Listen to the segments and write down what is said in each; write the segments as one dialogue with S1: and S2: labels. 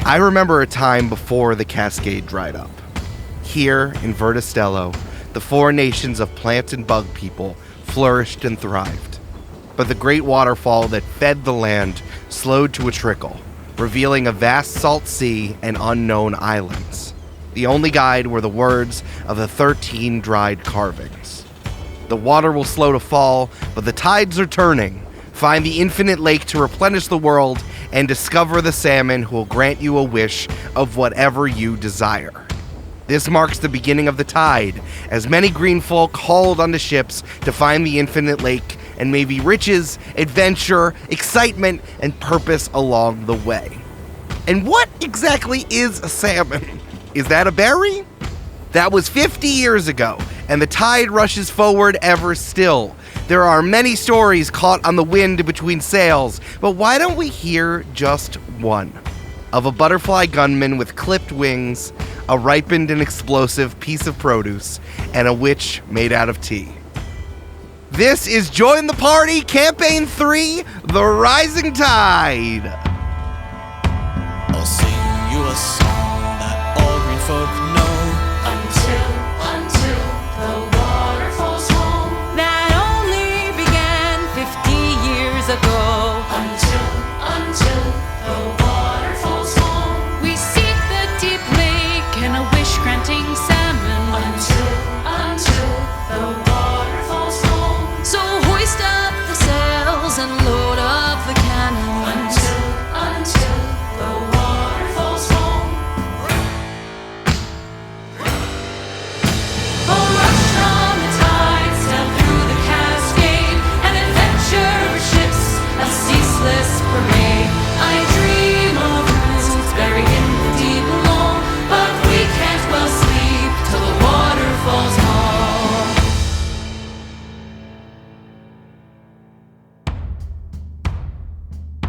S1: I remember a time before the Cascade dried up. Here in Verda Stello, the four nations of plant and bug people flourished and thrived. But the great waterfall that fed the land slowed to a trickle, revealing a vast salt sea and unknown islands. The only guide were the words of the 13 dried carvings. The water will slow to fall, but the tides are turning. Find the infinite lake to replenish the world and discover the salmon who will grant you a wish of whatever you desire. This marks the beginning of the tide, as many green folk hauled onto ships to find the infinite lake and maybe riches, adventure, excitement, and purpose along the way. And what exactly is a salmon? Is that a berry? That was 50 years ago, and the tide rushes forward ever still. There are many stories caught on the wind between sails, but why don't we hear just one? Of a butterfly gunman with clipped wings, a ripened and explosive piece of produce, and a witch made out of tea. This is Join the Party, Camp-Paign 3, The Rising Tide.
S2: I'll sing you a song that all green folk know.
S3: Until the water falls home.
S4: That only began 50 years ago.
S3: Until the water falls home.
S4: We seek the deep lake and a wish-granting salmon.
S3: Until the water falls home.
S4: So hoist up the sails and load up the cannons.
S3: Until the water falls home.
S4: A rush on the tide, sail through the Cascade, an adventure ships, a ceaseless parade. I dream of roots buried in the deep below, but we can't well sleep till the water falls home.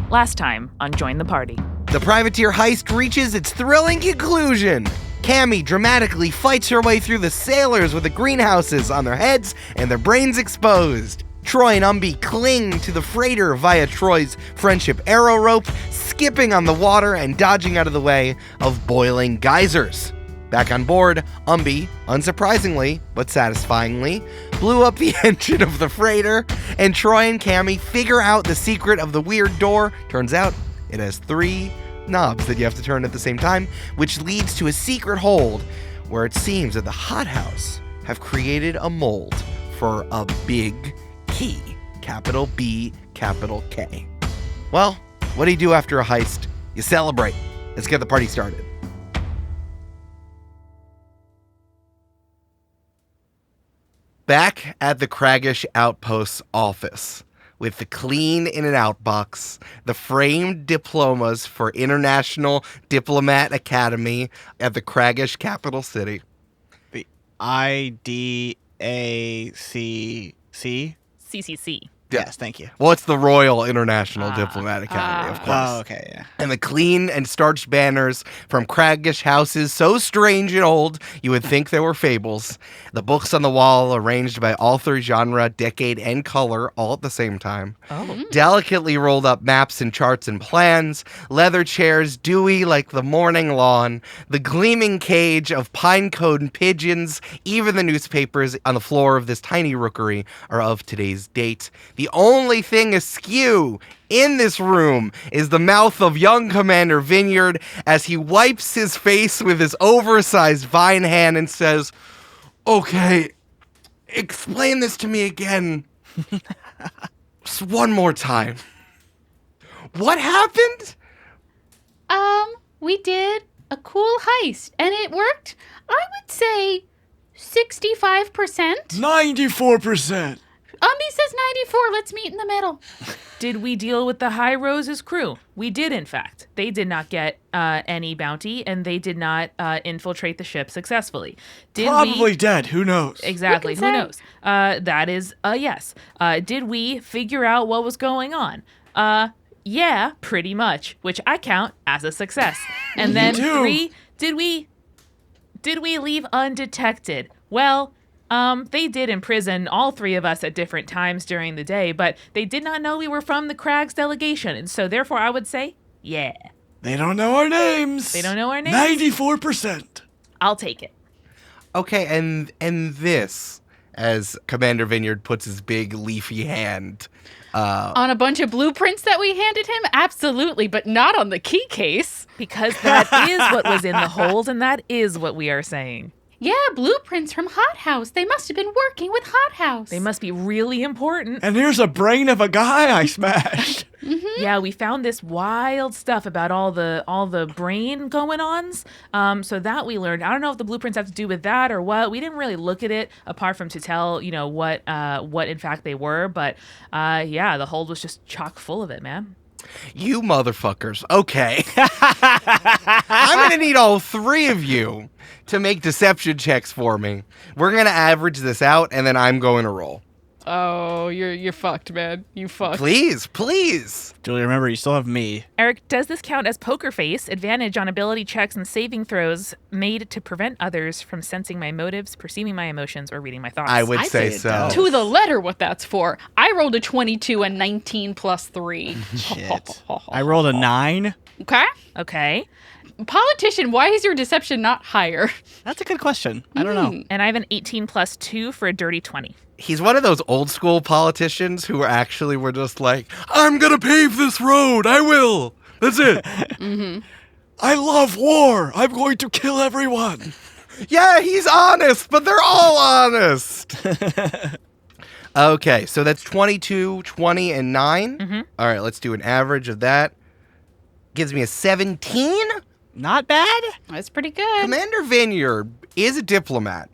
S5: Last time on Join the Party.
S1: The privateer heist reaches its thrilling conclusion. Cammy dramatically fights her way through the sailors with the greenhouses on their heads and their brains exposed. Troy and Umbi cling to the freighter via Troy's friendship arrow rope, skipping on the water and dodging out of the way of boiling geysers. Back on board, Umbi, unsurprisingly but satisfyingly, blew up the engine of the freighter, and Troy and Cammy figure out the secret of the weird door. Turns out it has 3 knobs that you have to turn at the same time, which leads to a secret hold where it seems that the hothouse have created a mold for a big key. Capital B, capital K. Well, what do you do after a heist? You celebrate. Let's get the party started. Back at the Craggish Outpost's office, with the clean in and out box, the framed diplomas for International Diplomat Academy at the Craggish capital city.
S6: The IDACC?
S5: CCC.
S6: Yes, thank you.
S1: Well, it's the Royal International Diplomat Academy, of course.
S6: Oh, okay, yeah.
S1: And the clean and starched banners from Craggish houses so strange and old you would think they were fables. The books on the wall arranged by author, genre, decade, and color all at the same time.
S5: Oh.
S1: Delicately rolled up maps and charts and plans. Leather chairs dewy like the morning lawn. The gleaming cage of pine-cone pigeons. Even the newspapers on the floor of this tiny rookery are of today's date. The only thing askew in this room is the mouth of young Commander Vineyard as he wipes his face with his oversized vine hand and says, "Okay, explain this to me again. Just one more time. What happened?"
S7: We did a cool heist, and it worked, I would say, 65%.
S6: 94%.
S7: Umbi says 94. Let's meet in the middle.
S5: Did we deal with the High Rose's crew? We did, in fact. They did not get any bounty, and they did not infiltrate the ship successfely.
S6: Probably dead. Who knows?
S5: Exactly.
S7: Who
S5: Who
S7: can
S5: knows? That is a yes. Did we figure out what was going on? Yeah, pretty much, which I count as a success. And then
S6: too.
S5: 3, did we leave undetected? Well, they did imprison all 3 of us at different times during the day, but they did not know we were from the Crags delegation, and so therefore I would say, yeah.
S6: They don't know our names.
S5: They don't know our names?
S6: 94%.
S5: I'll take it.
S1: Okay, and this, as Commander Vineyard puts his big leafy hand
S7: On a bunch of blueprints that we handed him? Absolutely, but not on the key case.
S5: Because that is what was in the hold, and that is what we are saying.
S7: Yeah, blueprints from Hothouse. They must have been working with Hothouse.
S5: They must be really important.
S6: And here's a brain of a guy I smashed.
S5: Yeah, we found this wild stuff about all the brain going-ons. So that we learned. I don't know if the blueprints have to do with that or what. We didn't really look at it apart from to tell, what in fact they were. But yeah, the hold was just chock full of it, man.
S1: You motherfuckers. Okay. I'm going to need all three of you to make deception checks for me. We're going to average this out, and then I'm going to roll.
S7: Oh, you're fucked, man. You fucked.
S1: Please, please.
S6: Julie, remember, you still have me.
S5: Eric, does this count as poker face, advantage on ability checks and saving throws made to prevent others from sensing my motives, perceiving my emotions, or reading my thoughts?
S1: I would
S6: I'd
S1: say
S6: say it
S1: so.
S6: does.
S7: To the letter what that's for. I rolled a 22 and 19 plus 3.
S6: Shit. I rolled a 9.
S7: Okay.
S5: Okay.
S7: Politician, why is your deception not higher?
S6: That's a good question. I don't know.
S5: And I have an 18 plus 2 for a dirty 20.
S1: He's one of those old school politicians who actually were just like, I'm going to pave this road. I will. That's it.
S6: I love war. I'm going to kill everyone.
S1: Yeah, he's honest, but they're all honest. Okay, so that's 22, 20, and 9. All right, let's do an average of that. Gives me a 17.
S6: Not bad.
S7: That's pretty good.
S1: Commander Vineyard is a diplomat.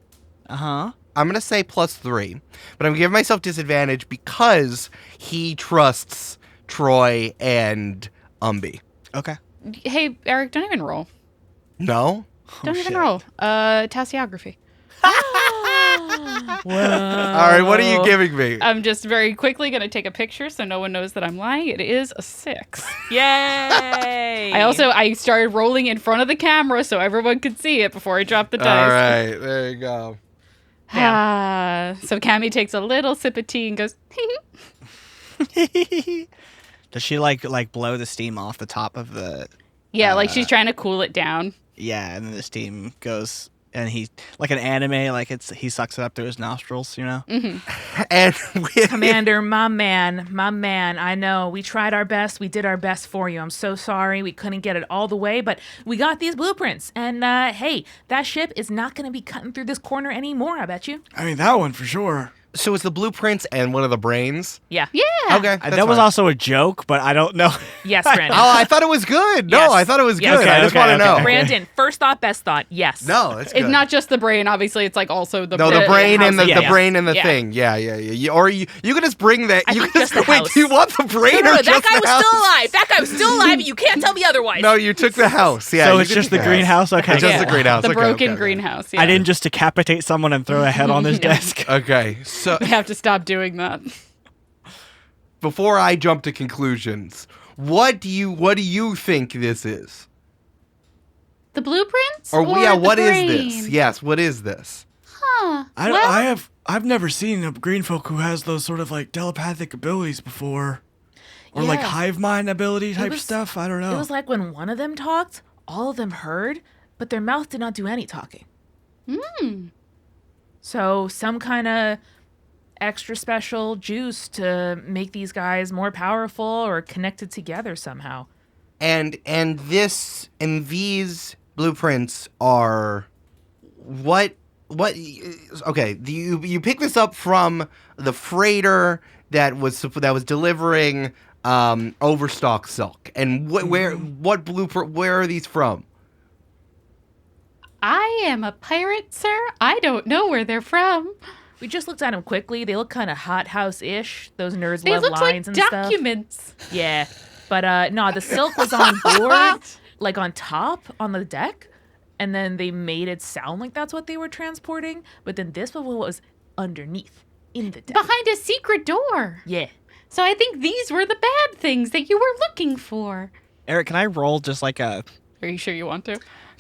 S6: Uh-huh.
S1: I'm going to say +3, but I'm giving myself disadvantage because he trusts Troy and Umbi.
S6: Okay.
S7: Hey, Eric, don't even roll.
S1: No?
S7: Don't even
S6: shit.
S7: roll. Tassiography.
S1: All right, what are you giving me?
S7: I'm just very quickly going to take a picture so no one knows that I'm lying. It is a 6.
S5: Yay!
S7: I started rolling in front of the camera so everyone could see it before I dropped the dice.
S1: All right, there you go.
S7: So Cammy takes a little sip of tea and goes,
S6: Does she like blow the steam off the top of the...
S7: yeah, like she's trying to cool it down.
S6: Yeah, and then the steam goes... And he, like an anime, like he sucks it up through his nostrils,
S1: And with,
S5: Commander, my man, I know. We tried our best. We did our best for you. I'm so sorry. We couldn't get it all the way, but we got these blueprints. And, hey, that ship is not going to be cutting through this corner anymore, I bet you.
S6: I mean, that one for sure.
S1: so it's the blueprints and one of the brains?
S5: Yeah.
S7: Yeah.
S1: Okay,
S6: That was also a joke, but I don't know.
S5: Yes, Brandon.
S1: Oh, I thought it was good. No,
S5: Yes.
S1: I thought it was
S5: Yes.
S1: good.
S5: Okay,
S1: I just want to know.
S5: Brandon, first thought, best thought. Yes.
S1: No, it's good.
S7: It's not just the brain, obviously. It's like also the
S1: No, the brain and the
S5: Yeah.
S1: brain and the
S7: Yeah.
S1: thing. Yeah. Or you can just bring that.
S5: I
S1: You
S5: think
S1: can
S5: just the
S1: wait.
S5: house.
S1: Do you want the brain
S5: No,
S1: or
S5: that
S1: just
S5: guy
S1: the
S5: was
S1: house?
S5: still alive. That guy was still alive. You can't tell me otherwise.
S1: No, you took the house. Yeah.
S6: So
S1: you
S6: it's
S1: can
S6: just
S1: take
S6: the greenhouse? Okay.
S1: It's just
S7: Yeah.
S1: the greenhouse.
S7: The
S1: Okay,
S7: broken
S1: okay.
S7: greenhouse. Yeah.
S6: I didn't just decapitate someone and throw a head on his desk.
S1: Okay, so
S7: We have to stop doing that.
S1: before I jump to conclusions, what do you think this is?
S7: The blueprints?
S1: Or yeah,
S7: the
S1: what is
S7: brain?
S1: this? Yes, what is this?
S7: Huh. Well,
S6: I've never seen a green folk who has those sort of like telepathic abilities before. Or like
S5: Yeah.
S6: hive mind ability type
S5: was-
S6: stuff. I don't know.
S5: It was like when one of them talked, all of them heard, but their mouth did not do any talking. So some kind of extra special juice to make these guys more powerful or connected together somehow.
S1: And these blueprints are what okay, you pick this up from the freighter that was delivering overstock silk. And what blueprint, where are these from?
S7: I am a pirate, sir. I don't know where they're from.
S5: We just looked at them quickly. They look kind of hothouse-ish. Those nerds
S7: They
S5: love
S7: look like
S5: lines and stuff.
S7: documents.
S5: Yeah. But no, the silk was on board, like on top, on the deck. And then they made it sound like that's what they were transporting. But then this one was underneath, in the deck.
S7: Behind a secret door.
S5: Yeah.
S7: So I think these were the bad things that you were looking for.
S6: Eric, can I roll just like a...
S7: Are you sure you want to?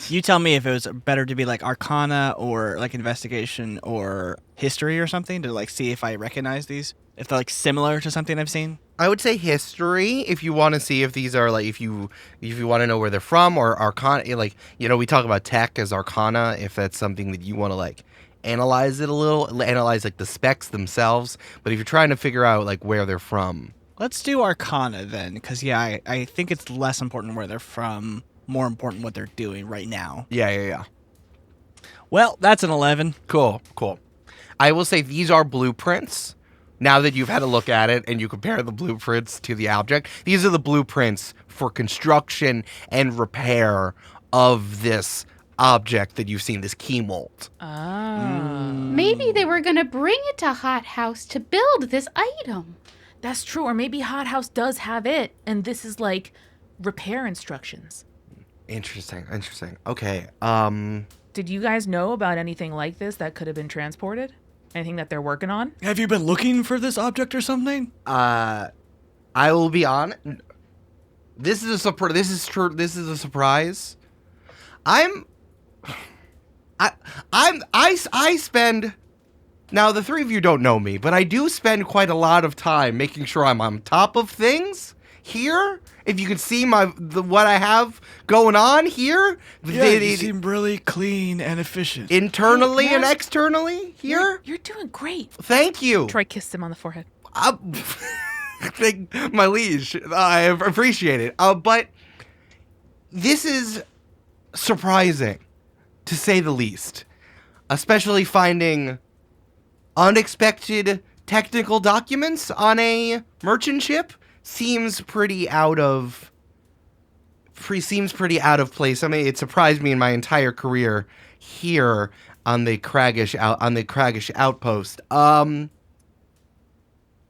S6: You tell me if it was better to be like Arcana or like Investigation or History or something to like see if I recognize these. If they're like similar to something I've seen.
S1: I would say history if you want to see if these are like if you want to know where they're from, or arcana, like, you know, we talk about tech as arcana if that's something that you want to like analyze it a little, analyze like the specs themselves. But if you're trying to figure out like where they're from,
S6: Let's do Arcana then, because I think it's less important where they're from, more important what they're doing right now.
S1: yeah.
S6: Well, that's an 11.
S1: Cool. I will say these are blueprints. Now that you've had a look at it and you compare the blueprints to the object, these are the blueprints for construction and repair of this object that you've seen, this key mold.
S7: Maybe they were going to bring it to Hot House to build this item.
S5: That's true. Or maybe Hot House does have it, and this is like repair instructions.
S1: Interesting. Okay.
S5: Did you guys know about anything like this that could have been transported? Anything that they're working on?
S6: Have you been looking for this object or something?
S1: I will be honest. This is a surprise. This is a surprise. I spend. Now, the three of you don't know me, but I do spend quite a lot of time making sure I'm on top of things here. If you can see what I have going on here,
S6: You seem really clean and efficient.
S1: internally and
S5: Yes.
S1: externally here.
S5: You're doing great.
S1: Thank you.
S5: Troy kissed him on the forehead.
S1: My liege, I appreciate it. But this is surprising, to say the least, especially finding unexpected technical documents on a merchant ship seems pretty out of place. I mean, it surprised me in my entire career here on the Craggish outpost.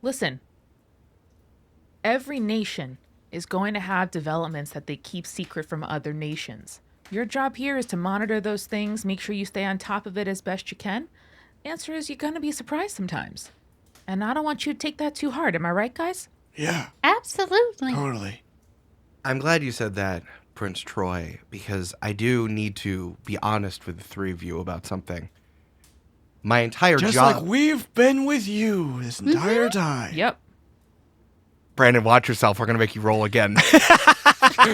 S5: Listen, every nation is going to have developments that they keep secret from other nations. Your job here is to monitor those things, make sure you stay on top of it as best you can. Answer is you're going to be surprised sometimes. And I don't want you to take that too hard. Am I right, guys?
S6: Yeah,
S7: Absolutely.
S6: totally.
S1: I'm glad you said that, Prince Troy, because I do need to be honest with the three of you about something. My entire
S6: Just
S1: job...
S6: like we've been with you this entire time.
S5: Yep.
S1: Brandon, watch yourself. We're going to make you roll again.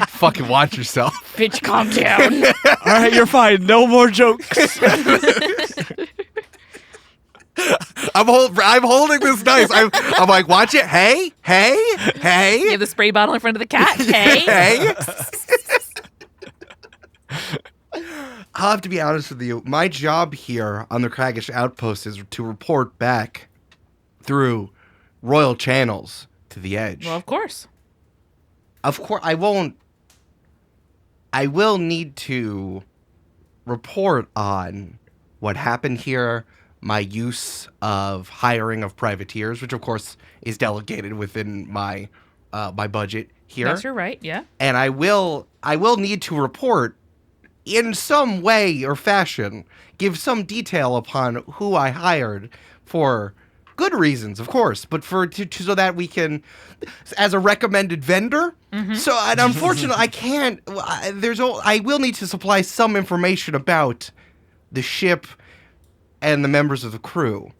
S1: Fucking watch yourself.
S5: Bitch, calm down.
S6: All right, you're fine. No more jokes.
S1: I'm holding this dice. I'm like, watch it. Hey.
S5: You have the spray bottle in front of the cat. Hey.
S1: Hey. I'll have to be honest with you. My job here on the Craggish Outpost is to report back through royal channels to the edge.
S5: Well, of course.
S1: Of course, I won't. I will need to report on what happened here, my use of hiring of privateers, which of course is delegated within my my budget here.
S5: That's your right, yeah.
S1: And I will need to report in some way or fashion, give some detail upon who I hired for good reasons, of course, but so that we can, as a recommended vendor.
S5: Mm-hmm.
S1: So, and unfortunately, I can't. I will need to supply some information about the ship and the members of the crew.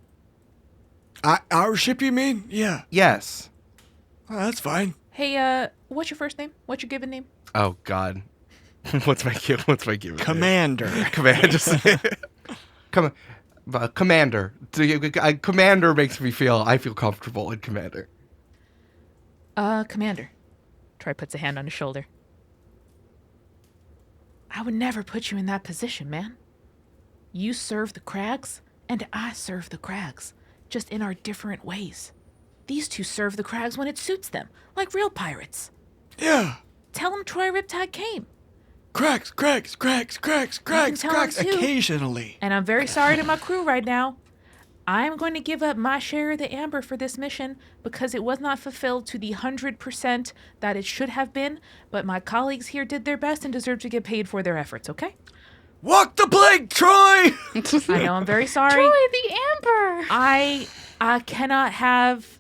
S6: Our ship, you mean? Yeah.
S1: Yes.
S6: Oh, that's fine.
S5: Hey, what's your first name? What's your given name?
S1: Oh God. What's my given name?
S6: Commander.
S1: Commander. Commander makes me feel. I feel comfortable in Commander.
S5: Commander. Troy puts a hand on his shoulder. I would never put you in that position, man. You serve the Crags, and I serve the Crags, just in our different ways. These two serve the Crags when it suits them, like real pirates.
S6: Yeah.
S5: Tell them Troy Riptide came.
S6: Cracks,
S5: tell him too.
S6: occasionally.
S5: And I'm very sorry to my crew right now. I'm going to give up my share of the amber for this mission because it was not fulfilled to the 100% that it should have been, but my colleagues here did their best and deserve to get paid for their efforts, okay?
S6: Walk the plank, Troy!
S5: I know I'm very sorry.
S7: Troy, the amber.
S5: I cannot have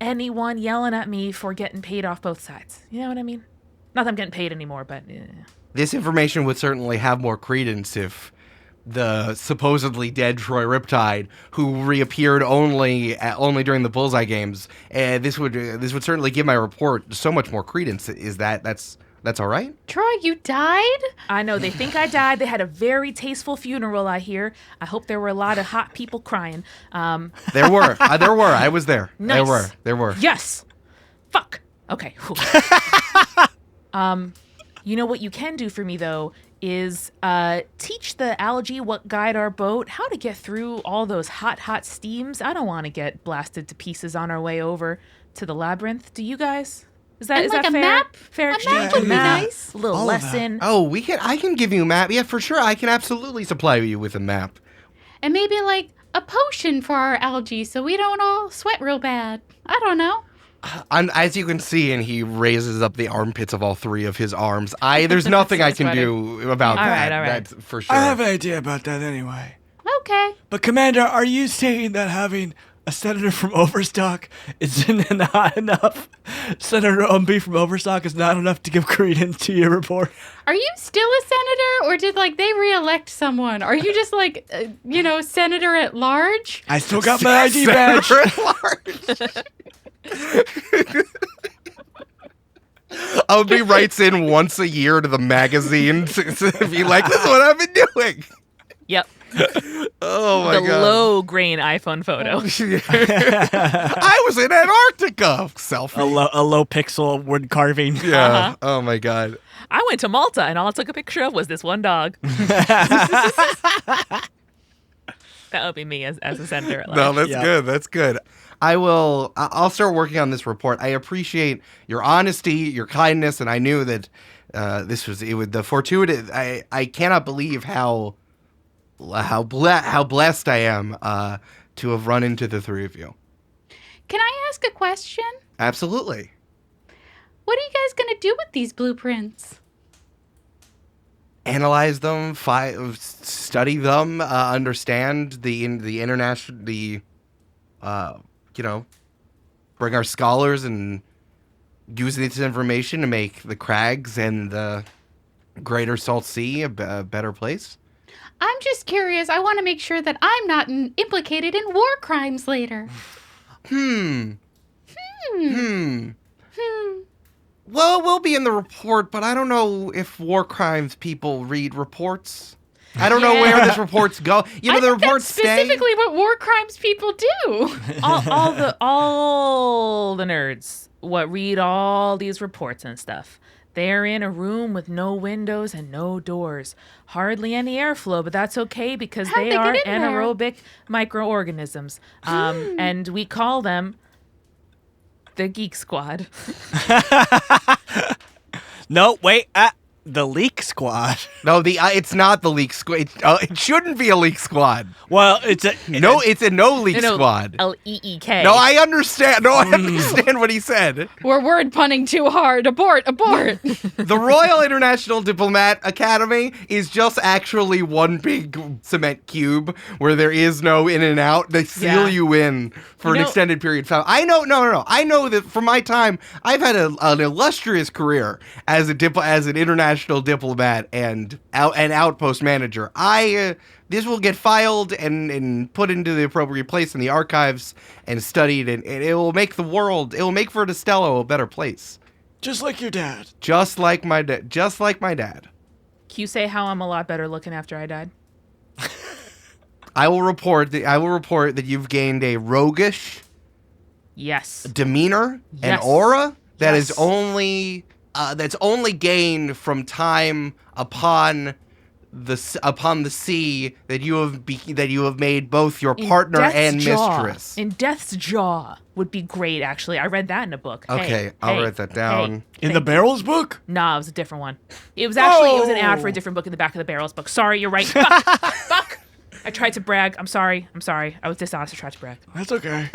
S5: anyone yelling at me for getting paid off both sides. You know what I mean? Not that I'm getting paid anymore, but...
S1: This information would certainly have more credence if the supposedly dead Troy Riptide, who reappeared only during the Bullseye games. This would certainly give my report so much more credence. Is that's all right?
S7: Troy, you died?
S5: I know, they think I died. They had a very tasteful funeral, I hear. I hope there were a lot of hot people crying.
S1: There were. I was there.
S5: Nice.
S1: There were.
S5: Yes. Fuck. Okay. You know what you can do for me, though, is teach the algae what guide our boat, how to get through all those hot steams. I don't want to get blasted to pieces on our way over to the labyrinth. Do you guys? Is that
S7: like a
S5: fair?
S7: map?
S5: Fair
S7: A
S5: exchange?
S7: map would be nice.
S5: A little
S6: All of that.
S5: lesson.
S1: Oh, I can give you a map. Yeah, for sure. I can absolutely supply you with a map.
S7: And maybe like a potion for our algae so we don't all sweat real bad. I don't know.
S1: As you can see, and he raises up the armpits of all three of his arms. There's nothing I can do about
S5: All
S1: that.
S5: right.
S1: That's for sure.
S8: I have an idea about that anyway.
S7: Okay.
S8: But Commander, are you saying that having a senator from Overstock isn't not enough? Senator Umbi from Overstock is not enough to give credence to your report?
S7: Are you still a senator, or did they re-elect someone? Are you just senator at large?
S8: I still got my ID badge.
S1: Senator at large. Umbi writes in once a year to the magazine to be like, this is what I've been doing.
S5: Yep.
S1: Oh my
S5: The
S1: god.
S5: low grain iPhone photo.
S1: I was in Antarctica. Selfie.
S6: A low pixel wood carving.
S1: Yeah.
S5: Uh-huh.
S1: Oh my god.
S5: I went to Malta and all I took a picture of was this one dog. That would be me as a senator. At
S1: No,
S5: large.
S1: that's
S6: Yeah.
S1: good. That's good. I'll start working on this report. I appreciate your honesty, your kindness, and I knew that the fortuitous. I cannot believe how blessed I am to have run into the three of you.
S7: Can I ask a question?
S1: Absolutely.
S7: What are you guys going to do with these blueprints?
S1: Analyze them, study them, understand the international, bring our scholars and use this information to make the Crags and the Greater Salt Sea a better place.
S7: I'm just curious. I want to make sure that I'm not implicated in war crimes later.
S1: Well, we'll be in the report, but I don't know if war crimes people read reports. I don't know where this reports go. The
S7: I think
S1: reports
S7: that's specifically what war crimes people do.
S5: all the nerds what read all these reports and stuff. They're in a room with no windows and no doors. Hardly any airflow, but that's okay because
S7: How'd
S5: they
S7: they
S5: are
S7: get in there?
S5: anaerobic microorganisms. And we call them the Geek Squad.
S6: No, wait. The Leak Squad.
S1: No, it's not the leak squad. It shouldn't be a leak squad.
S6: Well, it's a
S1: No, it's a no leak squad.
S5: L-E-E-K.
S1: No, I understand. No, I understand what he said.
S7: We're word punning too hard. Abort.
S1: The Royal International Diplomat Academy is just actually one big cement cube where there is no in and out. They seal you in for an extended period of time. I know, no. I know that from my time, I've had an illustrious career as an international diplomat and outpost manager. This will get filed and put into the appropriate place in the archives and studied, and it will make Verda Stello a better place.
S8: Just like your dad.
S1: Just like my dad.
S5: Can you say how I'm a lot better looking after I died?
S1: I will report that you've gained a roguish
S5: Yes.
S1: demeanor and
S5: Yes.
S1: aura that
S5: Yes.
S1: is only gained from time upon the sea that you have made both your partner and mistress.
S5: In Death's Jaw would be great, actually. I read that in a book.
S1: Okay, I'll write that down.
S8: In the Barrels book?
S5: Nah, it was a different one. It was an ad for a different book in the back of the Barrels book. Sorry, you're right. Fuck. I tried to brag. I'm sorry. I was dishonest. I tried to brag.
S8: That's okay.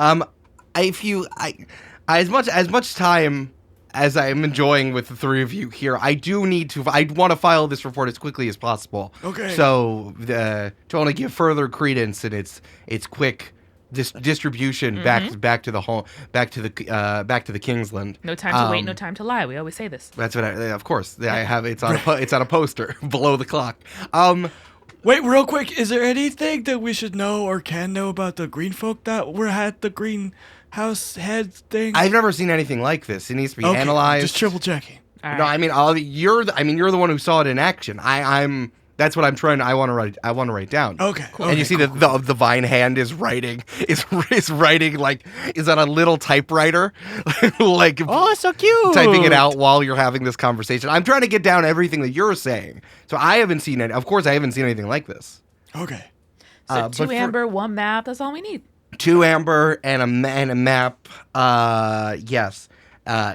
S1: As much time as I am enjoying with the three of you here, I want to file this report as quickly as possible.
S8: Okay.
S1: So to only give further credence in its quick distribution back to the Kingsland.
S5: No time to wait, no time to lie. We always say this.
S1: That's what of course. I have it's on a poster below the clock.
S8: Wait, real quick. Is there anything that we should know or can know about the green folk that were at the greenhouse head thing?
S1: I've never seen anything like this. It needs to be analyzed.
S8: Just triple checking.
S5: All
S1: No,
S5: right.
S1: I mean, you're the one who saw it in action. I'm. That's what I'm trying. I want to write down.
S8: Okay.
S1: And you see the vine hand is writing like is on a little typewriter, like
S6: Oh, so cute.
S1: typing it out while you're having this conversation. I'm trying to get down everything that you're saying. So I haven't seen it. Of course, I haven't seen anything like this.
S8: Okay.
S5: So
S1: but
S5: 2
S1: for-
S5: amber, 1 map. That's all we need.
S1: 2 amber and a map. Yes.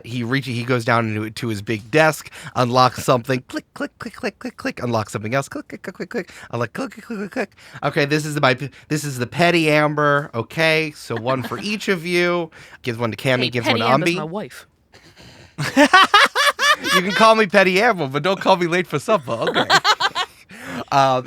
S1: He goes down to his big desk, unlocks something, click, click, click, click, click, click, unlocks something else, click, click, click, click, click, unlock, click, click, click, click, click. Okay, this is the petty amber. Okay, so 1 for each of you. Gives 1 to Cammy,
S5: Hey,
S1: gives
S5: Petty
S1: 1 to
S5: Amber's
S1: Umbi.
S5: my wife.
S1: You can call me petty amber, but don't call me late for supper. Okay.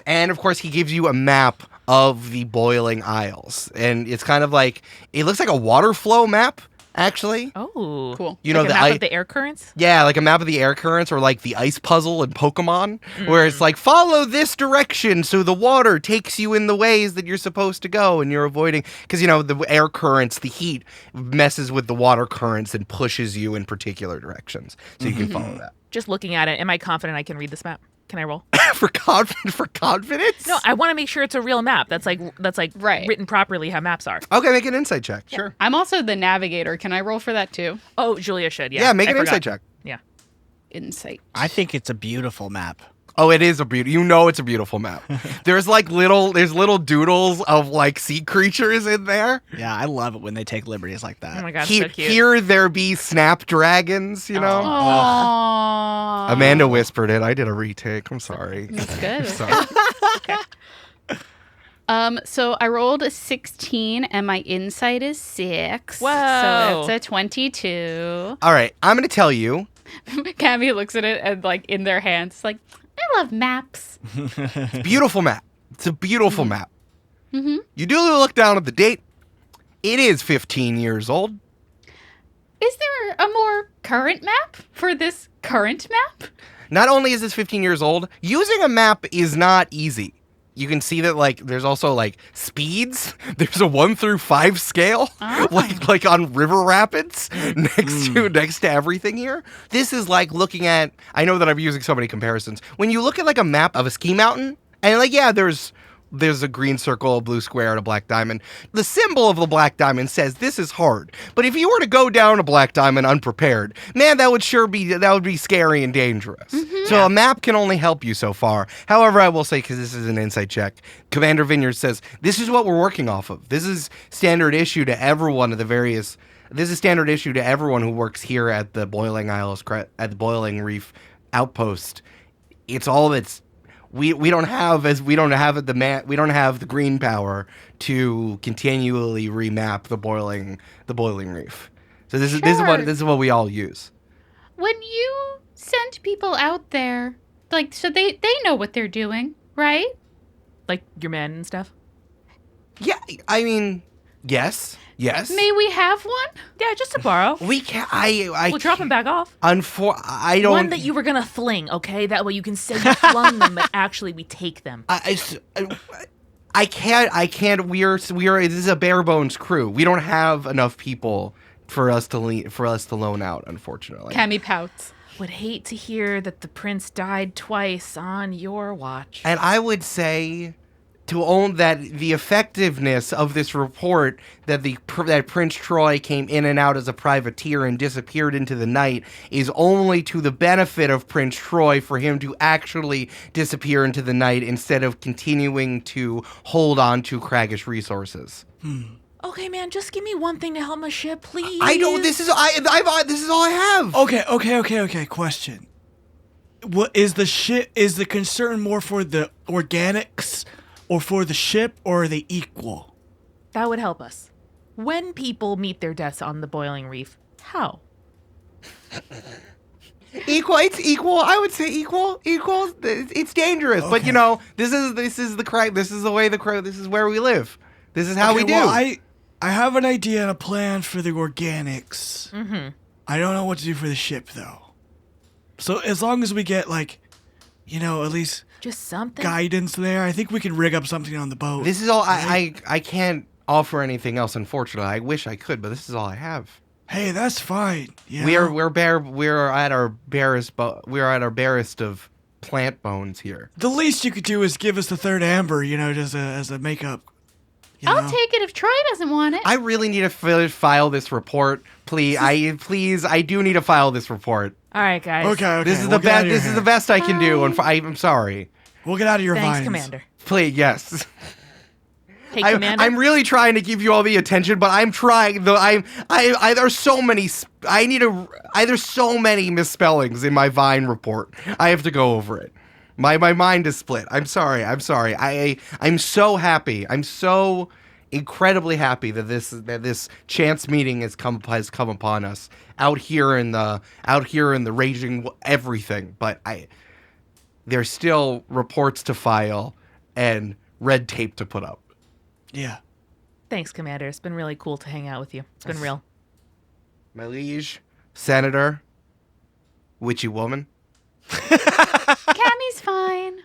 S1: And of course, he gives you a map of the Boiling Isles, and it's kind of like it looks like a water flow map. Actually,
S5: Oh,
S7: Cool.
S1: you know
S5: like a
S1: the
S5: map of the air currents.
S1: Yeah, like a map of the air currents or like the ice puzzle in Pokemon, where it's like, follow this direction so the water takes you in the ways that you're supposed to go and you're avoiding. Because, the air currents, the heat messes with the water currents and pushes you in particular directions. So you can follow that.
S5: Just looking at it, am I confident I can read this map? Can I roll?
S1: For confidence?
S5: No, I want to make sure it's a real map. That's like
S7: Right.
S5: written properly how maps are.
S1: Okay, make an insight check. Sure.
S7: I'm also the navigator. Can I roll for that too?
S5: Oh, Julia should. Yeah.
S1: Yeah, make
S5: I
S1: an
S5: forgot.
S1: insight check.
S5: Yeah.
S7: Insight.
S6: I think it's a beautiful map.
S1: Oh, it is a it's a beautiful map. There's little doodles of like sea creatures in there.
S6: Yeah, I love it when they take liberties like that.
S5: Oh my god, so cute.
S1: Here there be snapdragons, you know?
S7: Aww.
S1: Amanda whispered it. I did a retake. I'm sorry.
S7: That's good.
S1: Sorry.
S7: So I rolled a 16 and my insight is 6.
S5: Whoa.
S7: So that's a 22.
S1: All right, I'm going to tell you.
S7: Cammy looks at it and like in their hands, like, I love maps.
S1: Beautiful map. It's a beautiful map. Mm-hmm. You do look down at the date. It is 15 years old.
S7: Is there a more current map for this current map?
S1: Not only is this 15 years old, using a map is not easy. You can see that like there's also like speeds. There's a 1 through 5 scale, like on river rapids next to everything here. This is like looking at. I know that I'm using so many comparisons. When you look at like a map of a ski mountain, and like there's a green circle, a blue square, and a black diamond. The symbol of the black diamond says this is hard. But if you were to go down a black diamond unprepared, man, that would be scary and dangerous. So a map can only help you so far. However, I will say, because this is an insight check, Commander Vineyard says this is what we're working off of. This is standard issue to everyone of the various. This is standard issue to everyone who works here at the Boiling Isles, at the Boiling Reef outpost. It's all that's. We don't have the green power to continually remap the boiling reef. So this is what we all use.
S7: When you send people out there, like, so they know what they're doing, right?
S5: Like your men and stuff.
S1: Yeah, I mean, yes.
S7: May we have one?
S5: Yeah, just to borrow.
S1: We can.
S5: We'll drop him back off.
S1: I don't.
S5: One that you were gonna fling, okay? That way you can say you flung them, but actually we take them.
S1: I can't. We are. This is a bare bones crew. We don't have enough people for us to loan out. Unfortunately.
S7: Cammy pouts.
S5: Would hate to hear that the prince died twice on your watch.
S1: And I would say to own that the effectiveness of this report that that Prince Troy came in and out as a privateer and disappeared into the night is only to the benefit of Prince Troy for him to actually disappear into the night instead of continuing to hold on to Craggish resources.
S5: Okay, man, just give me one thing to help my ship, please.
S1: I don't. This is all I have.
S8: Okay. Question. What is the concern more for the organics or for the ship, or are they equal?
S5: That would help us. When people meet their deaths on the Boiling Reef, how?
S1: Equal. It's equal. I would say equal. Equal. It's dangerous, but you know, this is the crack. This is the way This is where we live. This is how we do.
S8: Well, I have an idea and a plan for the organics. Mm-hmm. I don't know what to do for the ship though. So as long as we get like at least
S5: Just something.
S8: guidance there. I think we can rig up something on the boat.
S1: This is all. I can't offer anything else, unfortunately. I wish I could, but this is all I have.
S8: Hey, that's fine. Yeah.
S1: We're at our barest of plant bones here.
S8: The least you could do is give us the third amber, just as a makeup.
S7: I'll take it if Troy doesn't want it.
S1: I really need to file this report, please. I do need to file this report.
S5: All right, guys.
S8: Okay.
S1: This is the best. This is the best I can do. And I'm sorry.
S8: We'll get out of your
S5: Thanks,
S8: vines.
S5: Commander.
S1: Please, yes.
S5: Hey, Commander.
S1: I'm really trying to give you all the attention, but I'm trying. Though there's so many. There's so many misspellings in my Vine report. I have to go over it. My mind is split. I'm sorry. I'm so happy. I'm so incredibly happy that this chance meeting has come upon us out here in the raging everything. But there's still reports to file and red tape to put up.
S8: Yeah.
S5: Thanks, Commander. It's been really cool to hang out with you. It's been real.
S1: My liege, Senator, witchy woman.
S7: Cammy's fine.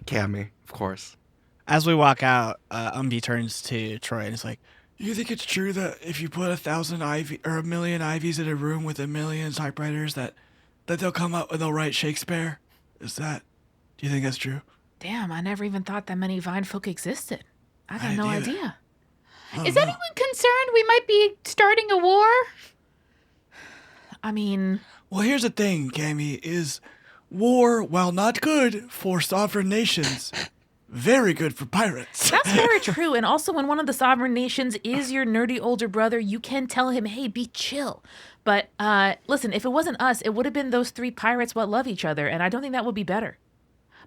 S1: Cammy, of course.
S6: As we walk out, Umbi turns to Troy and is like,
S8: You think it's true that if you put 1,000 ivy or 1,000,000 ivies in a room with 1,000,000 typewriters that they'll come up and they'll write Shakespeare? Do you think that's true?
S5: Damn, I never even thought that many Vine folk existed. I got no idea.
S7: Is anyone concerned we might be starting a war?
S5: I mean,
S8: Well, here's the thing, Cammy, is war, while not good for sovereign nations, very good for pirates.
S5: that's very true. And also, when one of the sovereign nations is your nerdy older brother, you can tell him, hey, be chill. But listen, if it wasn't us, it would have been those 3 pirates what love each other. And I don't think that would be better.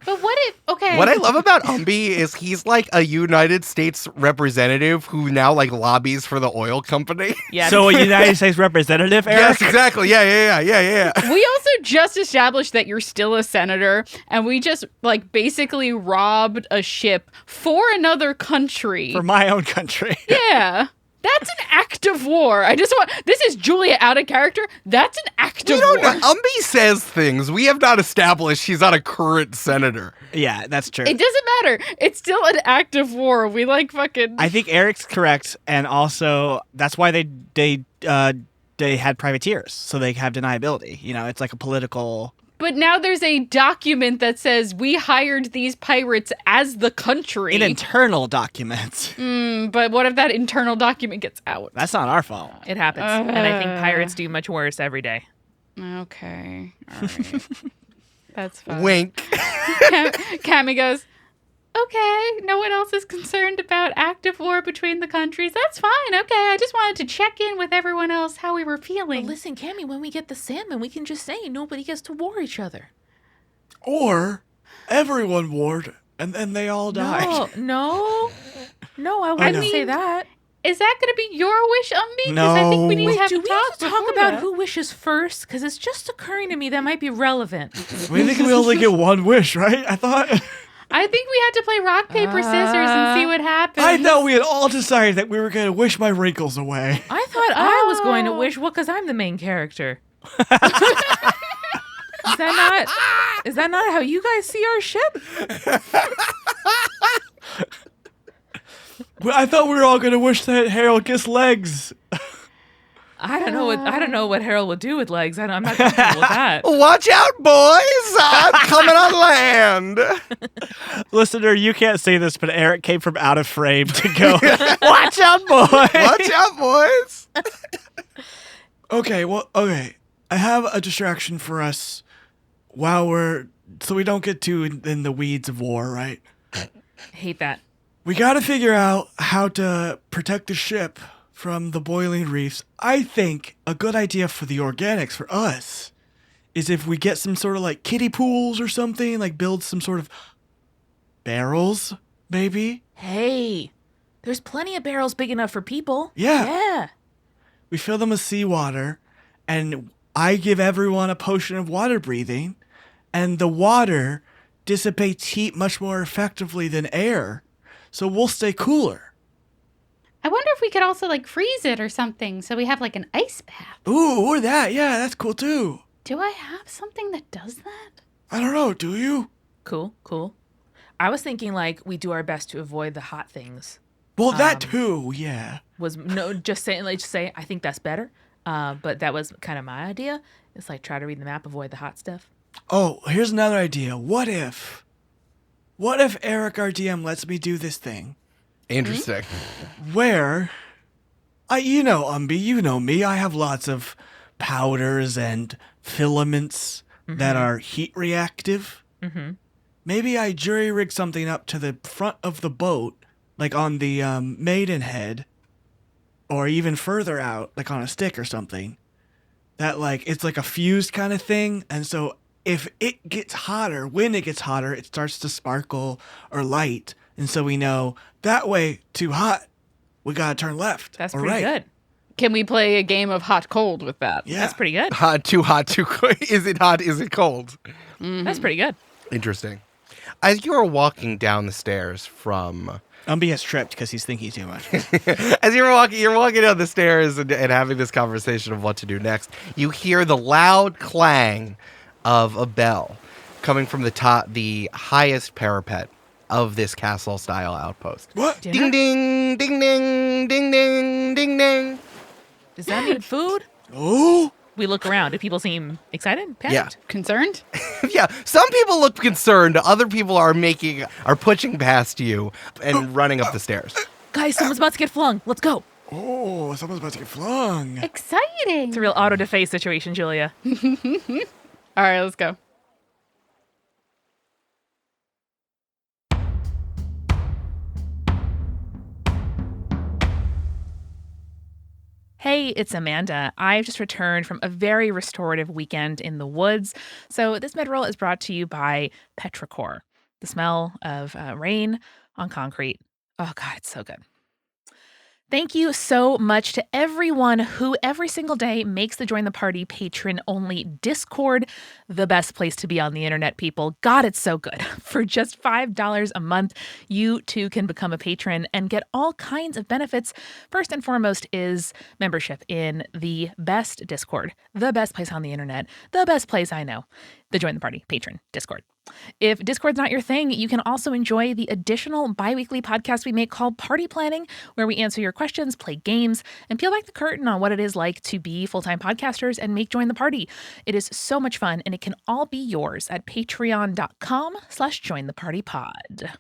S7: But what if, okay.
S1: What I love about Umbi is he's like a United States representative who now like lobbies for the oil company.
S5: Yeah.
S6: so a United States representative, Eric?
S1: Yes, exactly. Yeah.
S9: We also just established that you're still a senator, and we just like basically robbed a ship for another country.
S6: For my own country.
S9: Yeah. That's an act of war. This is Julia out of character. That's an act of war.
S1: Umbi says things. We have not established she's not a current senator.
S6: Yeah, that's true.
S9: It doesn't matter. It's still an act of war. We like fucking.
S6: I think Eric's correct, and also that's why they had privateers, so they have deniability. It's like a political.
S9: But now there's a document that says we hired these pirates as the country.
S6: An internal document.
S9: But what if that internal document gets out?
S6: That's not our fault.
S5: It happens. And I think pirates do much worse every day.
S9: Okay. All right. That's fine.
S1: Wink.
S9: Cammy goes, okay, no one else is concerned about active war between the countries. That's fine. Okay, I just wanted to check in with everyone else how we were feeling.
S5: But listen, Cammy, when we get the salmon, we can just say nobody gets to war each other.
S8: Or everyone warred and then they all died.
S5: No, I wouldn't say that.
S9: Is that going to be your wish, Umbi? Because I
S6: No.
S9: think we need
S5: Wait,
S9: to have
S5: do
S9: a
S5: we
S9: talk
S5: need to talk
S9: before
S5: about
S9: that.
S5: who wishes first? Because it's just occurring to me that might be relevant.
S8: We think we only get one wish, right? I thought
S9: I think we had to play rock, paper, scissors and see what happens.
S8: I thought we had all decided that we were going to wish my wrinkles away.
S5: I thought I was going to wish, because I'm the main character. Is that not how you guys see our ship?
S8: Well, I thought we were all going to wish that Harold gets legs.
S5: I don't know what Harold would do with legs. I'm not comfortable with that.
S1: Watch out, boys! I'm coming on land.
S6: Listener, you can't see this, but Eric came from out of frame to go, watch out, boy!
S1: Watch out, boys!
S8: Okay. I have a distraction for us so we don't get too in the weeds of war, right?
S5: Hate that.
S8: We got to figure out how to protect the ship from the boiling reefs. I think a good idea for the organics for us is if we get some sort of like kiddie pools or something, like build some sort of barrels, maybe.
S5: Hey, there's plenty of barrels big enough for people.
S8: Yeah. We fill them with seawater, and I give everyone a potion of water breathing, and the water dissipates heat much more effectively than air, so we'll stay cooler.
S7: I wonder if we could also like freeze it or something so we have like an ice bath.
S8: Ooh, or that. Yeah, that's cool too.
S7: Do I have something that does that?
S8: I don't know, do you?
S5: Cool. I was thinking like we do our best to avoid the hot things.
S8: Well, that too, yeah.
S5: Just say I think that's better. But that was kind of my idea. It's like try to read the map, avoid the hot stuff.
S8: Oh, here's another idea. What if Eric, our DM, lets me do this thing
S1: Interesting.
S8: where, you know, Umbi, you know me, I have lots of powders and filaments that are heat reactive. Mm-hmm. Maybe I jury rig something up to the front of the boat, like on the Maidenhead, or even further out, like on a stick or something, that like it's like a fused kind of thing. And so if it gets hotter, when it gets hotter, it starts to sparkle or light. And so we know that way, too hot, we got to turn left.
S5: That's
S8: or
S5: pretty
S8: right.
S5: good.
S9: Can we play a game of hot cold with that?
S8: Yeah.
S5: That's pretty good.
S1: Hot, too cold. Is it hot? Is it cold?
S5: That's pretty good.
S1: Interesting. As you are walking down the stairs from...
S6: Umbi has tripped because he's thinking too much.
S1: As you're walking down the stairs and having this conversation of what to do next, you hear the loud clang of a bell coming from the highest parapet of this castle-style outpost.
S8: What?
S5: Dinner?
S1: Ding, ding, ding, ding, ding, ding, ding, ding.
S5: Does that mean food?
S8: Oh,
S5: We look around. Do people seem excited? Panicked?
S9: Concerned?
S1: Yeah, some people look concerned. Other people are pushing past you and running up the stairs.
S5: Guys, someone's about to get flung. Let's go.
S8: oh, someone's about to get flung.
S7: Exciting.
S5: It's a real auto-deface situation, Julia.
S9: All right, let's go.
S5: Hey, it's Amanda. I've just returned from a very restorative weekend in the woods. So this mid-roll is brought to you by petrichor, the smell of rain on concrete. Oh, God, it's so good. Thank you so much to everyone who every single day makes the Join the Party patron-only Discord the best place to be on the internet, people. God, it's so good. For just $5 a month, you too can become a patron and get all kinds of benefits. First and foremost is membership in the best Discord, the best place on the internet, the best place I know, the Join the Party patron Discord. If Discord's not your thing, you can also enjoy the additional bi-weekly podcast we make called Party Planning, where we answer your questions, play games, and peel back the curtain on what it is like to be full-time podcasters and make Join the Party. It is so much fun, and it can all be yours at patreon.com/jointhepartypod.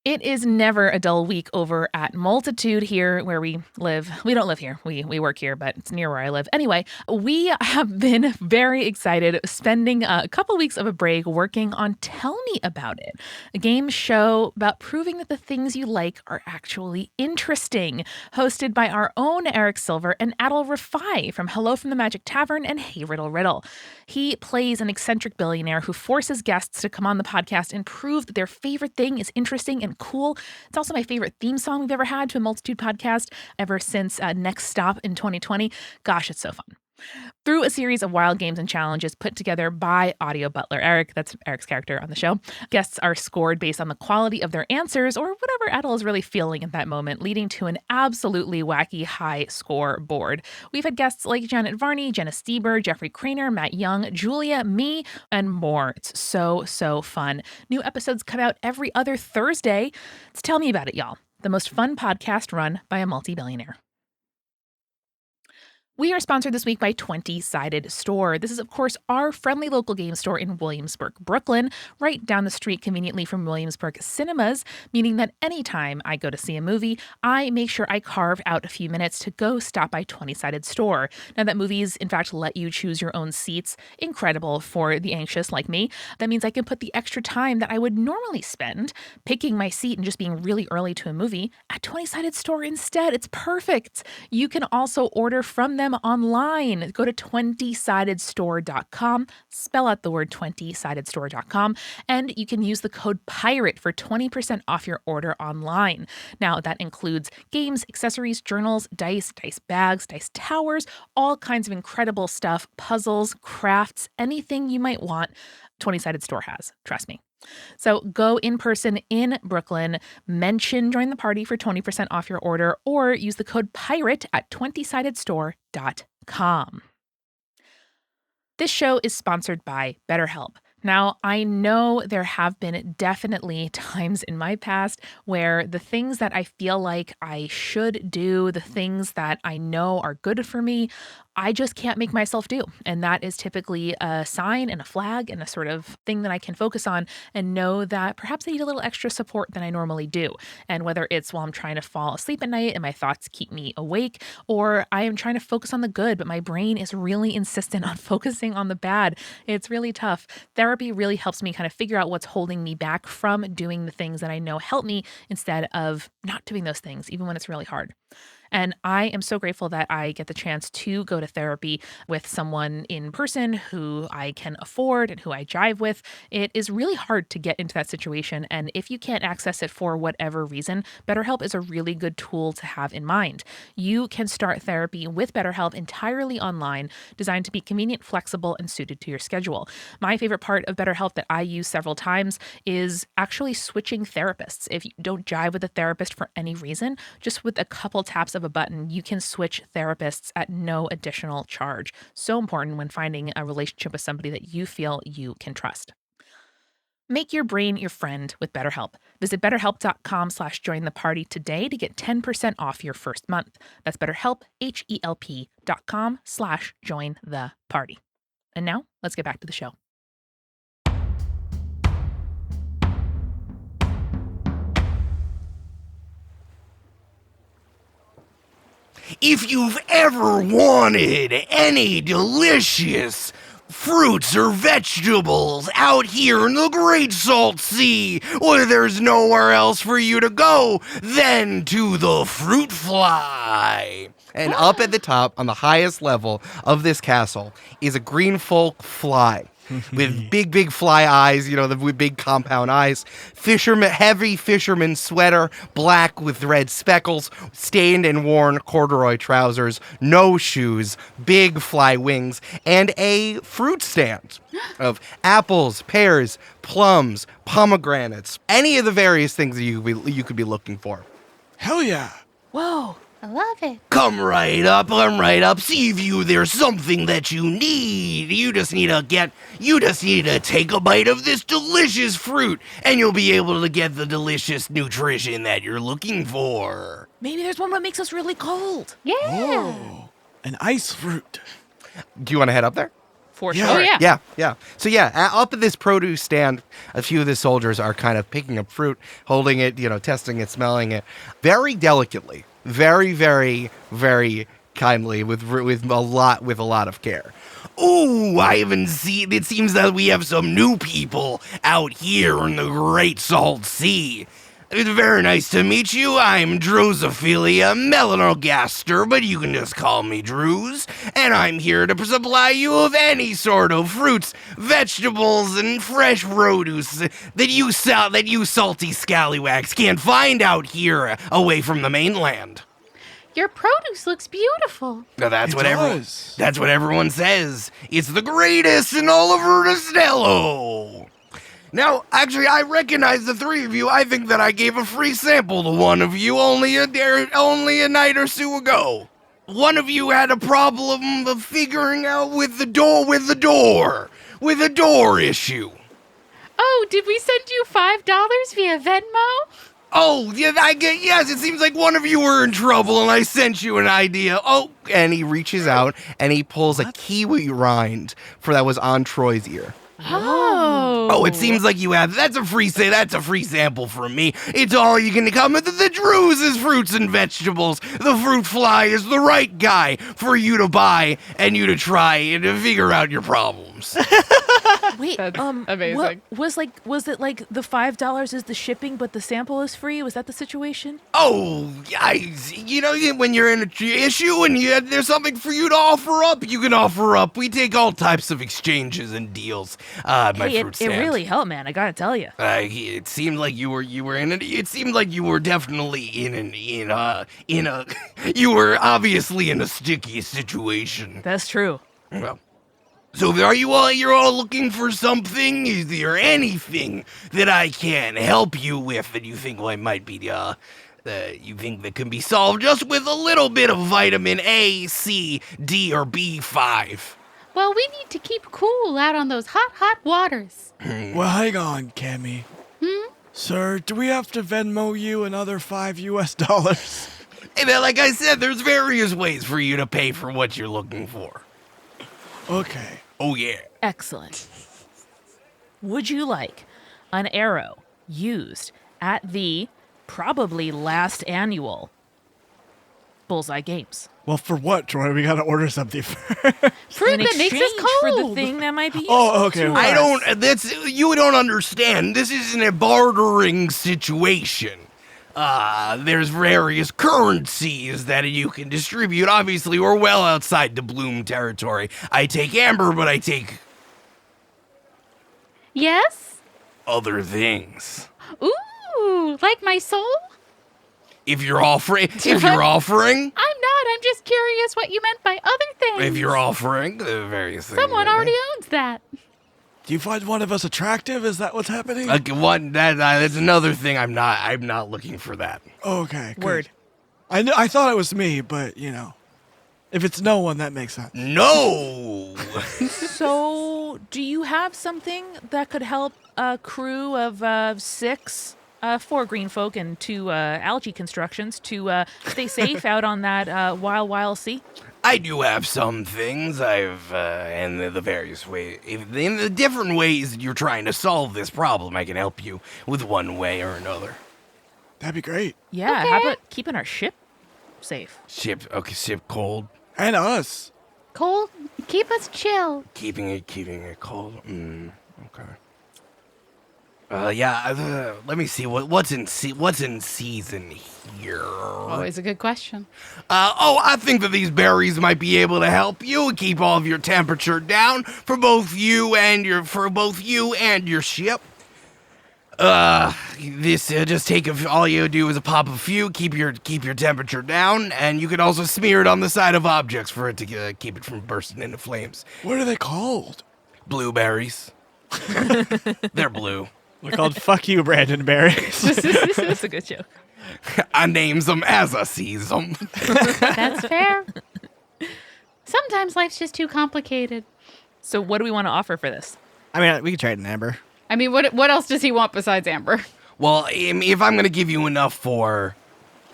S5: It is never a dull week over at Multitude here where we live. We don't live here. We work here, but it's near where I live. Anyway, we have been very excited spending a couple weeks of a break working on Tell Me About It, a game show about proving that the things you like are actually interesting, hosted by our own Eric Silver and Adil Rafai from Hello from the Magic Tavern and Hey Riddle Riddle. He plays an eccentric billionaire who forces guests to come on the podcast and prove that their favorite thing is interesting and cool. It's also my favorite theme song we've ever had to a Multitude podcast ever since Next Stop in 2020. Gosh, it's so fun. Through a series of wild games and challenges put together by Audio Butler Eric, that's Eric's character on the show, guests are scored based on the quality of their answers or whatever Adil is really feeling at that moment, leading to an absolutely wacky high score board. We've had guests like Janet Varney, Jenna Stieber, Jeffrey Craner, Matt Young, Julia, me, and more. It's so fun. New episodes come out every other Thursday. So tell me about it, y'all. The most fun podcast run by a multi-billionaire. We are sponsored this week by 20-Sided Store. This is, of course, our friendly local game store in Williamsburg, Brooklyn, right down the street conveniently from Williamsburg Cinemas, meaning that anytime I go to see a movie, I make sure I carve out a few minutes to go stop by 20-Sided Store. Now that movies, in fact, let you choose your own seats, incredible for the anxious like me. That means I can put the extra time that I would normally spend picking my seat and just being really early to a movie at 20-Sided Store instead. It's perfect. You can also order from them online. Go to 20sidedstore.com, spell out the word 20sidedstore.com, and you can use the code PIRATE for 20% off your order online. Now, that includes games, accessories, journals, dice bags, dice towers, all kinds of incredible stuff, puzzles, crafts, anything you might want, 20-Sided Store has. Trust me. So go in person in Brooklyn, mention Join the Party for 20% off your order, or use the code PIRATE at 20sidedstore.com. This show is sponsored by BetterHelp. Now, I know there have been definitely times in my past where the things that I feel like I should do, the things that I know are good for me, I just can't make myself do. And that is typically a sign and a flag and a sort of thing that I can focus on and know that perhaps I need a little extra support than I normally do. And whether it's while I'm trying to fall asleep at night and my thoughts keep me awake, or I am trying to focus on the good, but my brain is really insistent on focusing on the bad. It's really tough. Therapy really helps me kind of figure out what's holding me back from doing the things that I know help me instead of not doing those things, even when it's really hard. And I am so grateful that I get the chance to go to therapy with someone in person who I can afford and who I jive with. It is really hard to get into that situation. And if you can't access it for whatever reason, BetterHelp is a really good tool to have in mind. You can start therapy with BetterHelp entirely online, designed to be convenient, flexible, and suited to your schedule. My favorite part of BetterHelp that I use several times is actually switching therapists. If you don't jive with a therapist for any reason, just with a couple taps of a button, you can switch therapists at no additional charge. So important when finding a relationship with somebody that you feel you can trust. Make your brain your friend with BetterHelp. Visit betterhelp.com/join the party today to get 10% off your first month. That's BetterHelp, HELP.com/join the party. And now let's get back to the show.
S1: If you've ever wanted any delicious fruits or vegetables out here in the Great Salt Sea, where there's nowhere else for you to go than to the fruit fly. And up at the top, on the highest level of this castle, is a green folk fly. With big fly eyes, with big compound eyes. Heavy fisherman sweater, black with red speckles, stained and worn corduroy trousers, no shoes, big fly wings, and a fruit stand of apples, pears, plums, pomegranates, any of the various things that you could be looking for.
S8: Hell yeah.
S5: Whoa.
S7: I love it.
S1: Come right up, see if there's something that you need. You just need to take a bite of this delicious fruit, and you'll be able to get the delicious nutrition that you're looking for.
S5: Maybe there's one that makes us really cold.
S7: Yeah.
S8: Oh, an ice fruit.
S1: Do you want to head up there?
S5: For
S8: Yeah.
S5: sure.
S7: Oh, yeah.
S1: Yeah. So up at this produce stand, a few of the soldiers are kind of picking up fruit, holding it, testing it, smelling it, very delicately. Very, very, very kindly, with a lot of care. Ooh, it seems that we have some new people out here in the Great Salt Sea. It's very nice to meet you. I'm Drosophilia melanogaster, but you can just call me Drews. And I'm here to supply you with any sort of fruits, vegetables, and fresh produce that you salty scallywags can't find out here away from the mainland.
S7: Your produce looks beautiful.
S1: Now that's
S8: It
S1: what
S8: does.
S1: everyone says. It's the greatest in all of Verda Stello. Now, actually, I recognize the three of you. I think that I gave a free sample to one of you only a night or two ago. One of you had a problem of figuring out with the door issue.
S9: Oh, did we send you $5 via Venmo?
S1: Oh, yeah, yes, it seems like one of you were in trouble and I sent you an idea. Oh, and he reaches out and he pulls a kiwi rind that was on Troy's ear.
S9: Oh.
S1: It seems like you have. That's a free sample from me. It's all you can come with. The Drews is fruits and vegetables. The fruit fly is the right guy for you to buy and you to try and to figure out your problems.
S5: Wait,
S9: That's amazing.
S5: Was it like the $5 is the shipping, but the sample is free? Was that the situation?
S1: Oh, when you're in an issue and there's something for you to offer up, you can offer up. We take all types of exchanges and deals.
S5: It really helped, man. I gotta tell you.
S1: It seemed like you were in it. It seemed like you were definitely you were obviously in a sticky situation.
S5: That's true.
S1: Well, so you're all looking for something? Is there anything that I can help you with that you think might be you think that can be solved just with a little bit of vitamin A, C, D, or B5?
S7: Well, we need to keep cool out on those hot, hot waters.
S8: Well, hang on, Cammy. Sir, do we have to Venmo you another $5?
S1: Hey, man, like I said, there's various ways for you to pay for what you're looking for.
S8: Okay.
S1: Oh, yeah.
S5: Excellent. Would you like an arrow used at the probably last annual Bullseye Games?
S8: Well, for what, Troy? We gotta order something for.
S7: Fruit
S5: In
S7: that makes us
S5: exchange for the
S7: cold.
S5: thing that might be useful
S8: Oh, okay.
S5: to
S1: I
S5: us.
S1: you don't understand. This isn't a bartering situation. There's various currencies that you can distribute. Obviously, we're well outside the Bloom territory. I take amber, but I take
S7: Yes?
S1: other things.
S7: Ooh, like my soul?
S1: If you're offering,
S7: I'm not. I'm just curious what you meant by other things.
S1: if you're offering the various things.
S7: Someone already owns that.
S8: Do you find one of us attractive? Is that what's happening?
S1: That's another thing. I'm not looking for that.
S8: Okay. Good.
S5: Word.
S8: I thought it was me, but if it's no one, that makes sense.
S1: No.
S5: So, do you have something that could help a crew of 6, 4 green folk and 2 algae constructions to stay safe out on that wild sea?
S1: I do have some things. And the various ways, in the different ways you're trying to solve this problem, I can help you with one way or another.
S8: That'd be great.
S5: Yeah, how about keeping our ship safe?
S1: Ship cold.
S8: And us.
S7: Cold, keep us chill.
S1: Keeping it cold. Okay. Let me see what's in season here.
S9: Always a good question.
S1: I think that these berries might be able to help you and keep all of your temperature down for both you and your ship. This just all you do is pop a few, keep your temperature down, and you can also smear it on the side of objects for it to keep it from bursting into flames.
S8: What are they called?
S1: Blueberries. They're blue.
S6: They're called "Fuck You, Brandon Berries."
S5: That's a good joke.
S1: I names them as I sees them.
S7: That's fair. Sometimes life's just too complicated.
S5: So, what do we want to offer for this?
S6: I mean, we could trade an amber.
S9: I mean, what else does he want besides amber?
S1: Well, if I'm gonna give you enough for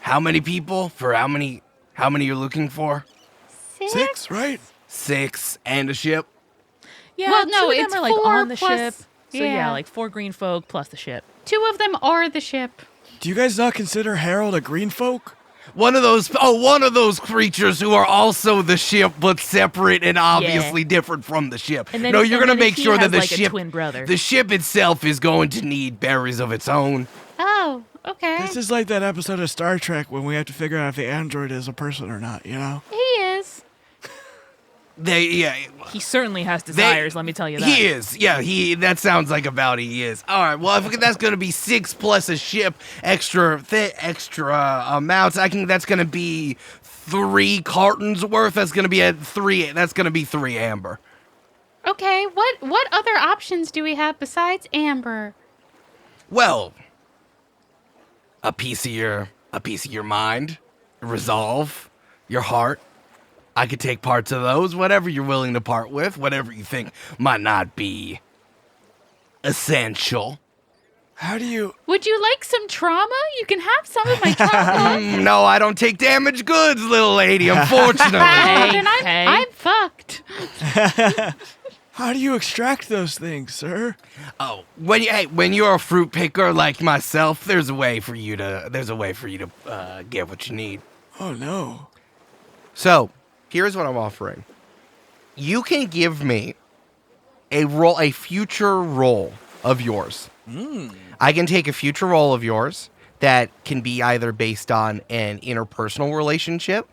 S1: how many people? For how many you're looking for?
S8: 6, right?
S1: 6 and a ship.
S5: Yeah,
S7: Well, no,
S5: 2 of them
S7: it's
S5: are like
S7: 4
S5: on the
S7: plus-
S5: ship. So yeah,
S7: yeah.
S5: like 4 green folk plus the ship.
S7: 2 of them are the ship.
S8: Do you guys not consider Harold a green folk?
S1: One of those creatures who are also the ship, but separate and obviously different from the ship.
S5: And then,
S1: No, you're
S5: and
S1: gonna
S5: then
S1: make
S5: he
S1: sure that
S5: has,
S1: the
S5: like, a
S1: ship,
S5: twin brother.
S1: the ship itself, is going to need berries of its own.
S7: Oh, okay.
S8: This is like that episode of Star Trek when we have to figure out if the android is a person or not,
S7: He is.
S5: He certainly has desires, let me tell you that.
S1: He is. Yeah, that sounds like about he is. All right, well, if that's going to be 6 plus a ship, extra amounts, that's going to be 3 cartons worth. That's going to be 3 amber.
S7: Okay, what other options do we have besides amber?
S1: Well, a piece of your mind, resolve, your heart. I could take parts of those, whatever you're willing to part with, whatever you think might not be essential.
S8: How do you...
S7: Would you like some trauma? You can have some of my trauma.
S1: No, I don't take damaged goods, little lady, unfortunately.
S7: Then
S5: hey.
S7: I'm fucked.
S8: How do you extract those things, sir?
S1: Oh, when you're a fruit picker like myself, there's a way for you to get what you need.
S8: Oh, no.
S1: So, here's what I'm offering. You can give me a future roll of yours. I can take a future roll of yours that can be either based on an interpersonal relationship,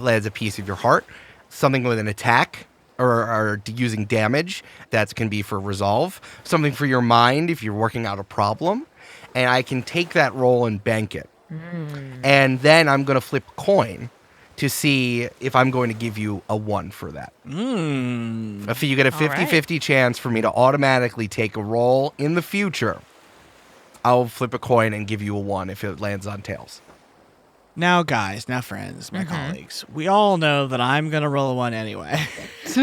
S1: as a piece of your heart, something with an attack, or using damage, that can be for resolve, something for your mind if you're working out a problem, and I can take that roll and bank it. And then I'm going to flip a coin to see if I'm going to give you a 1 for that. If you get a 50-50 chance for me to automatically take a roll in the future, I'll flip a coin and give you a 1 if it lands on tails.
S6: Now, guys, now, friends, my colleagues, we all know that I'm going to roll a 1 anyway.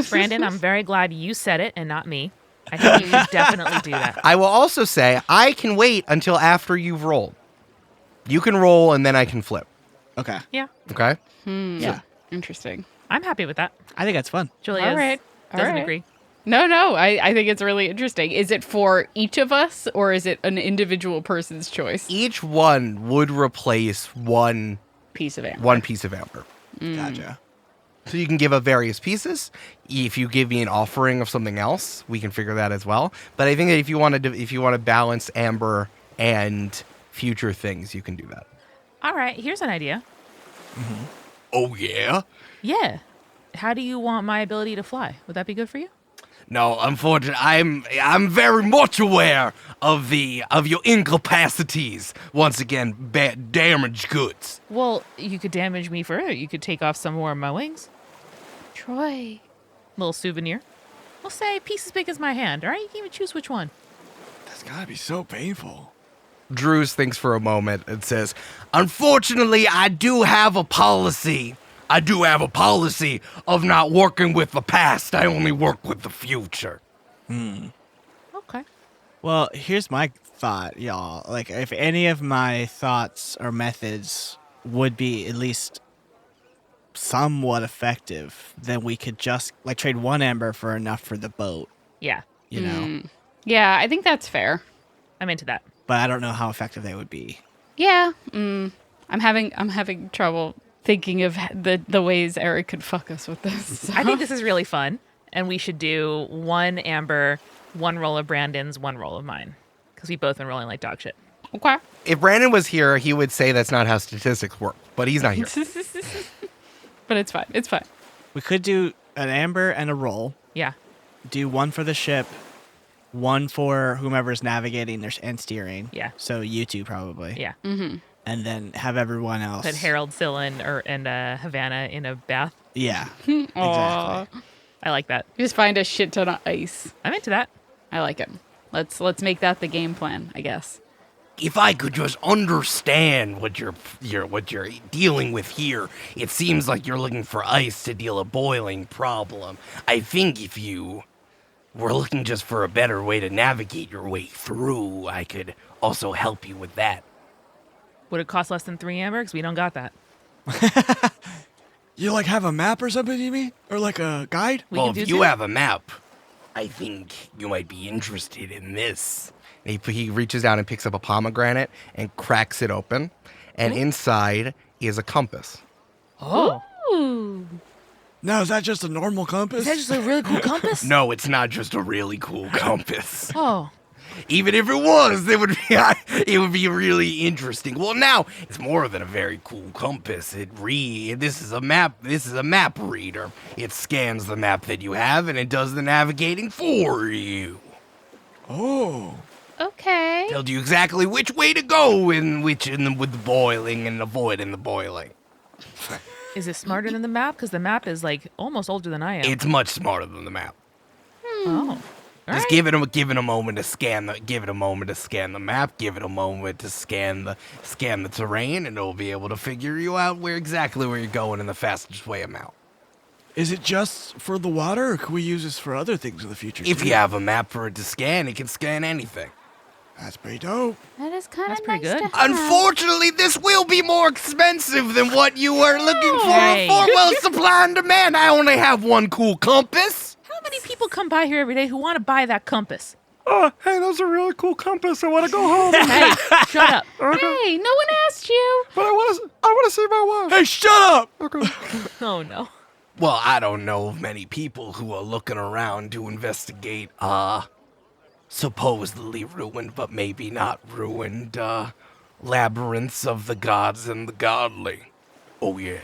S5: Brandon, I'm very glad you said it and not me. I think you should definitely do that.
S1: I will also say I can wait until after you've rolled. You can roll and then I can flip.
S6: Okay.
S5: Yeah,
S1: Okay?
S6: Yeah.
S9: Interesting.
S5: I'm happy with that.
S6: I think that's fun.
S5: Julia
S9: All right. All
S5: doesn't
S9: right.
S5: agree.
S9: No, I think it's really interesting. Is it for each of us or is it an individual person's choice?
S1: Each one would replace one
S9: Piece of amber.
S1: piece of amber.
S6: Gotcha.
S1: So you can give up various pieces. If you give me an offering of something else, we can figure that as well. But I think that if you want to balance amber and future things, you can do that.
S5: All right, here's an idea.
S1: Oh yeah?
S5: Yeah. How do you want my ability to fly? Would that be good for you?
S1: No, unfortunately, I'm very much aware of your incapacities. Once again, damaged goods.
S5: Well, you could damage me further. You could take off some more of my wings.
S9: Troy.
S5: Little souvenir. We'll say piece as big as my hand. All right, you can even choose which one.
S8: That's gotta be so painful.
S1: Drews thinks for a moment and says, "Unfortunately, I do have a policy. Of not working with the past. I only work with the future."
S5: Okay.
S6: Well, here's my thought, y'all. Like, if any of my thoughts or methods would be at least somewhat effective, then we could just, like, trade 1 amber for enough for the boat,
S5: Yeah,
S6: you know?
S9: Yeah, I think that's fair.
S5: I'm into that.
S6: But I don't know how effective they would be.
S9: Yeah. I'm having trouble thinking of the ways Eric could fuck us with this.
S5: I think this is really fun, and we should do 1 amber, 1 roll of Brandon's, 1 roll of mine, because we both been rolling like dog shit.
S9: Okay.
S1: If Brandon was here, he would say that's not how statistics work, but he's not here.
S9: But it's fine. It's fine.
S6: We could do an amber and a roll,
S5: Yeah.
S6: do 1 for the ship, 1 for whomever's navigating and steering.
S5: Yeah.
S6: So you two probably.
S5: Yeah.
S6: And then have everyone else.
S5: Put Harold, Scylla, and Havana in a bath.
S6: Yeah.
S9: Aw.
S6: Exactly.
S5: I like that.
S9: Just find a shit ton of ice.
S5: I'm into that.
S9: I like it. Let's make that the game plan, I guess.
S1: If I could just understand what you're dealing with here, it seems like you're looking for ice to deal a boiling problem. I think if you were looking just for a better way to navigate your way through, I could also help you with that.
S5: Would it cost less than 3 amber? Because we don't got that.
S8: You like have a map or something, you mean? Or like a guide?
S5: We
S1: Well,
S5: can do
S1: if you
S5: two.
S1: have a map, I think you might be interested in this. And he reaches down and picks up a pomegranate and cracks it open. And inside is a compass.
S5: Oh.
S9: Ooh.
S8: Now, is that just a normal compass?
S5: Is that just a really cool compass?
S1: No, it's not just a really cool compass.
S5: Oh.
S1: Even if it was, it would be really interesting. Well, now it's more than a very cool compass. This is a map reader. It scans the map that you have and it does the navigating for you.
S8: Oh.
S9: Okay.
S1: Tells you exactly which way to go with the boiling and avoiding the boiling.
S5: Is it smarter than the map? Because the map is like almost older than I am.
S1: It's much smarter than the map.
S5: Oh. All
S1: Just
S5: right.
S1: give it a moment to scan the map, give it a moment to scan the terrain, and it'll be able to figure you out exactly where you're going in the fastest way out.
S8: Is it just for the water, or can we use this for other things in the future?
S1: If
S8: too?
S1: you have a map for it to scan, it can scan anything.
S8: That's pretty dope.
S9: That is kind
S5: That's
S9: of
S5: pretty
S9: nice
S5: good.
S9: to have.
S1: Unfortunately, this will be more expensive than what you were looking for.
S5: Hey.
S1: Well, supply and demand. I only have 1 cool compass.
S5: How many people come by here every day who want to buy that compass?
S1: Oh, hey, that's a really cool compass. I want to go home.
S5: Hey, shut up.
S9: Hey, no one asked you.
S1: But I want to see my wife.
S8: Hey, shut up!
S5: Oh, no.
S1: Well, I don't know of many people who are looking around to investigate, supposedly ruined, but maybe not ruined, labyrinths of the gods and the godly. Oh, yeah.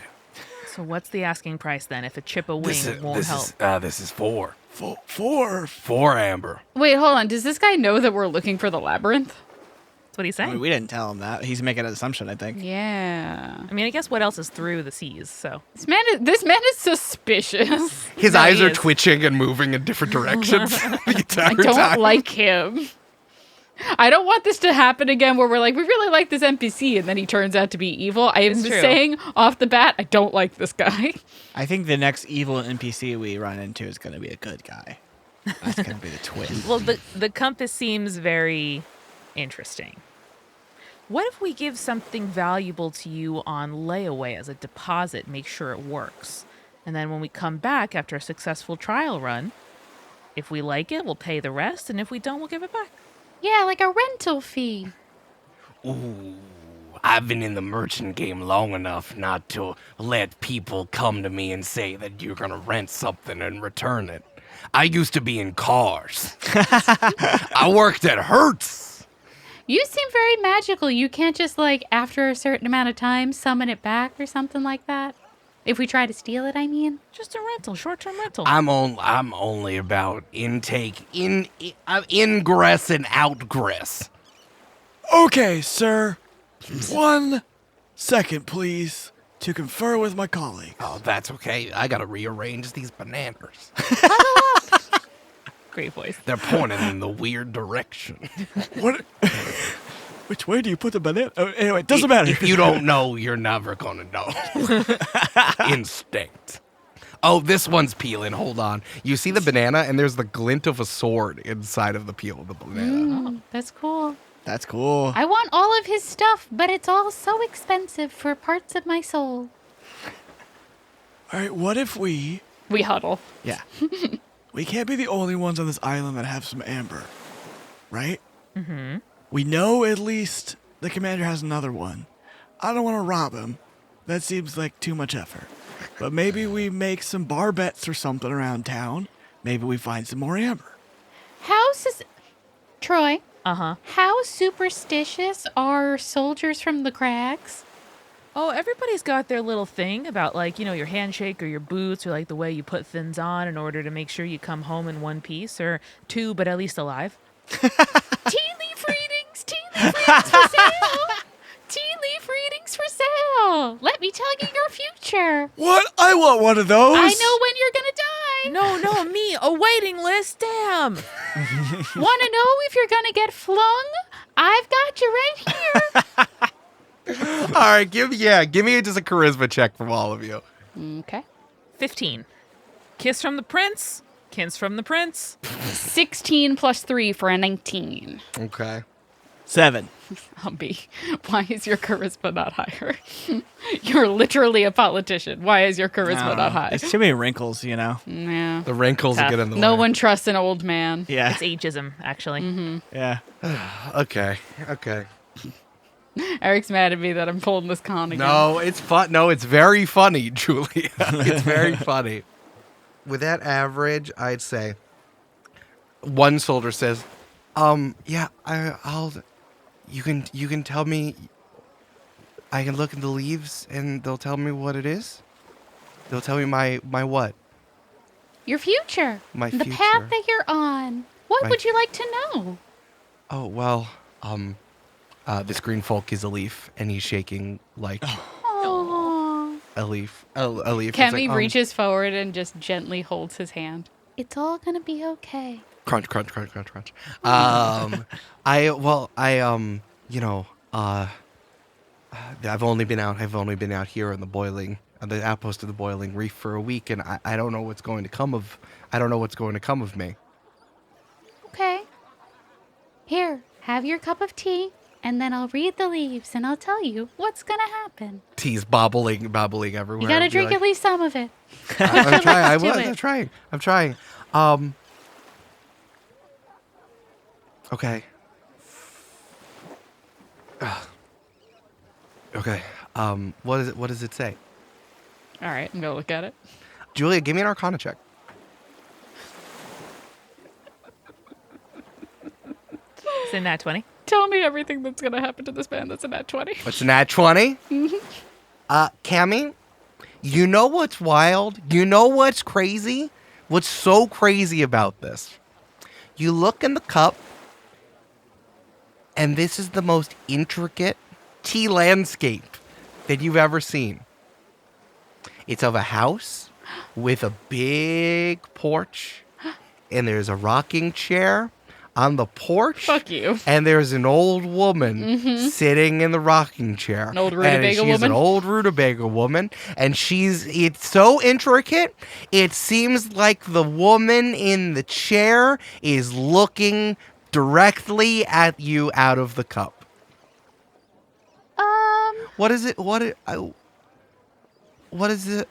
S5: So what's the asking price then if a chip of wing won't help?
S1: This is 4.
S8: 4.
S1: 4 amber.
S9: Wait, hold on. Does this guy know that we're looking for the labyrinth?
S5: That's what he's
S6: I
S5: saying.
S6: mean, we didn't tell him that. He's making an assumption, I think.
S9: Yeah.
S5: I mean, I guess what else is through the seas, so.
S9: This man is suspicious.
S1: His
S5: No,
S1: eyes
S5: he
S1: are
S5: is.
S1: twitching and moving in different directions the entire
S9: I don't
S1: time.
S9: like him. I don't want this to happen again where we're like, we really like this NPC, and then he turns out to be evil. I am
S5: It's
S9: just
S5: true.
S9: saying off the bat, I don't like this guy.
S6: I think the next evil NPC we run into is going to be a good guy. That's going to be the twist.
S5: Well, the compass seems very interesting. What if we give something valuable to you on layaway as a deposit, make sure it works? And then when we come back after a successful trial run, if we like it, we'll pay the rest, and if we don't, we'll give it back.
S7: Yeah, like a rental fee.
S1: Ooh, I've been in the merchant game long enough not to let people come to me and say that you're gonna rent something and return it. I used to be in cars. I worked at Hertz.
S7: You seem very magical. You can't just, like, after a certain amount of time, summon it back or something like that? If we try to steal it, I mean.
S5: Just a rental, short-term rental.
S1: I'm only about ingress and outgress.
S8: Okay, sir. 1 second, please, to confer with my colleague.
S1: Oh, that's okay. I gotta rearrange these bananas.
S5: Great voice.
S1: They're pointing in the weird direction.
S8: What? Which way do you put the banana? Oh, anyway, it doesn't matter.
S1: If you don't know, you're never gonna know. Instinct. Oh, this one's peeling. Hold on. You see the banana, and there's the glint of a sword inside of the peel of the banana.
S7: That's cool.
S6: That's cool.
S7: I want all of his stuff, but it's all so expensive for parts of my soul.
S8: All right, what if we
S9: huddle.
S6: Yeah.
S8: We can't be the only ones on this island that have some amber, right? Mm-hmm. We know at least the commander has another one. I don't want to rob him. That seems like too much effort. But maybe we make some bar bets or something around town. Maybe we find some more amber.
S7: Troy,
S5: Uh-huh.
S7: how superstitious are soldiers from the crags?
S5: Oh, everybody's got their little thing about, like, you know, your handshake or your boots or, like, the way you put things on in order to make sure you come home in one piece or two, but at least alive.
S7: Tea leaf readings! Tea leaf readings for sale! Tea leaf readings for sale! Let me tell you your future.
S8: What? I want one of those.
S7: I know when you're gonna die.
S5: No, me, a waiting list, damn.
S7: Wanna know if you're gonna get flung? I've got you right here.
S1: All right, give me just a charisma check from all of you.
S7: Okay.
S5: 15. Kiss from the prince. Kiss from the prince.
S9: 16 plus 3 for a 19.
S1: Okay.
S6: 7.
S9: Umbi, why is your charisma not higher? You're literally a politician. Why is your charisma not high?
S6: There's too many wrinkles, you know?
S9: Yeah.
S1: The wrinkles
S5: Tough.
S1: get in the
S9: No
S1: way.
S9: one trusts an old man.
S6: Yeah.
S5: It's ageism, actually.
S6: Yeah.
S1: Okay.
S9: Eric's mad at me that I'm pulling this con again.
S1: No, it's fun. No, it's very funny, Julia. It's very funny. With that average, I'd say one soldier says, yeah, I'll you can tell me, I can look in the leaves and they'll tell me what it is. They'll tell me my what?
S7: Your future.
S1: My
S7: the
S1: future.
S7: path that you're on. What
S1: My-
S7: would you like to know?
S1: Oh, well, this green folk is a leaf and he's shaking like
S7: Oh,
S1: a leaf. A leaf. It's
S9: Cammy
S1: like,
S9: reaches forward and just gently holds his hand.
S7: it's all gonna be okay.
S1: Crunch. I've only been out here on the outpost of the boiling reef for a week, and I don't know what's going to come of me.
S7: Okay. Here, have your cup of tea, and then I'll read the leaves, and I'll tell you what's gonna happen.
S1: Tea's bobbling everywhere.
S7: You gotta
S1: Be
S7: drink
S1: like,
S7: at least some of it.
S1: I'm trying.
S7: Let's do it.
S1: I'm trying. Okay. Okay. What does it say?
S9: All right, I'm going to look at it.
S1: Julia, give me an Arcana check.
S5: It's in that 20.
S9: Tell me everything that's going to happen to this man that's a nat 20.
S1: What's an nat 20? Cammy, you know what's wild? You know what's crazy? What's so crazy about this? You look in the cup, and this is the most intricate tea landscape that you've ever seen. It's of a house with a big porch, and there's a rocking chair, on the porch.
S9: Fuck you.
S1: And there's an old woman sitting in the rocking chair.
S9: An old
S1: And
S9: rutabaga
S1: she's
S9: woman?
S1: an old rutabaga woman. And it's so intricate, it seems like the woman in the chair is looking directly at you out of the cup. What is it? What is it?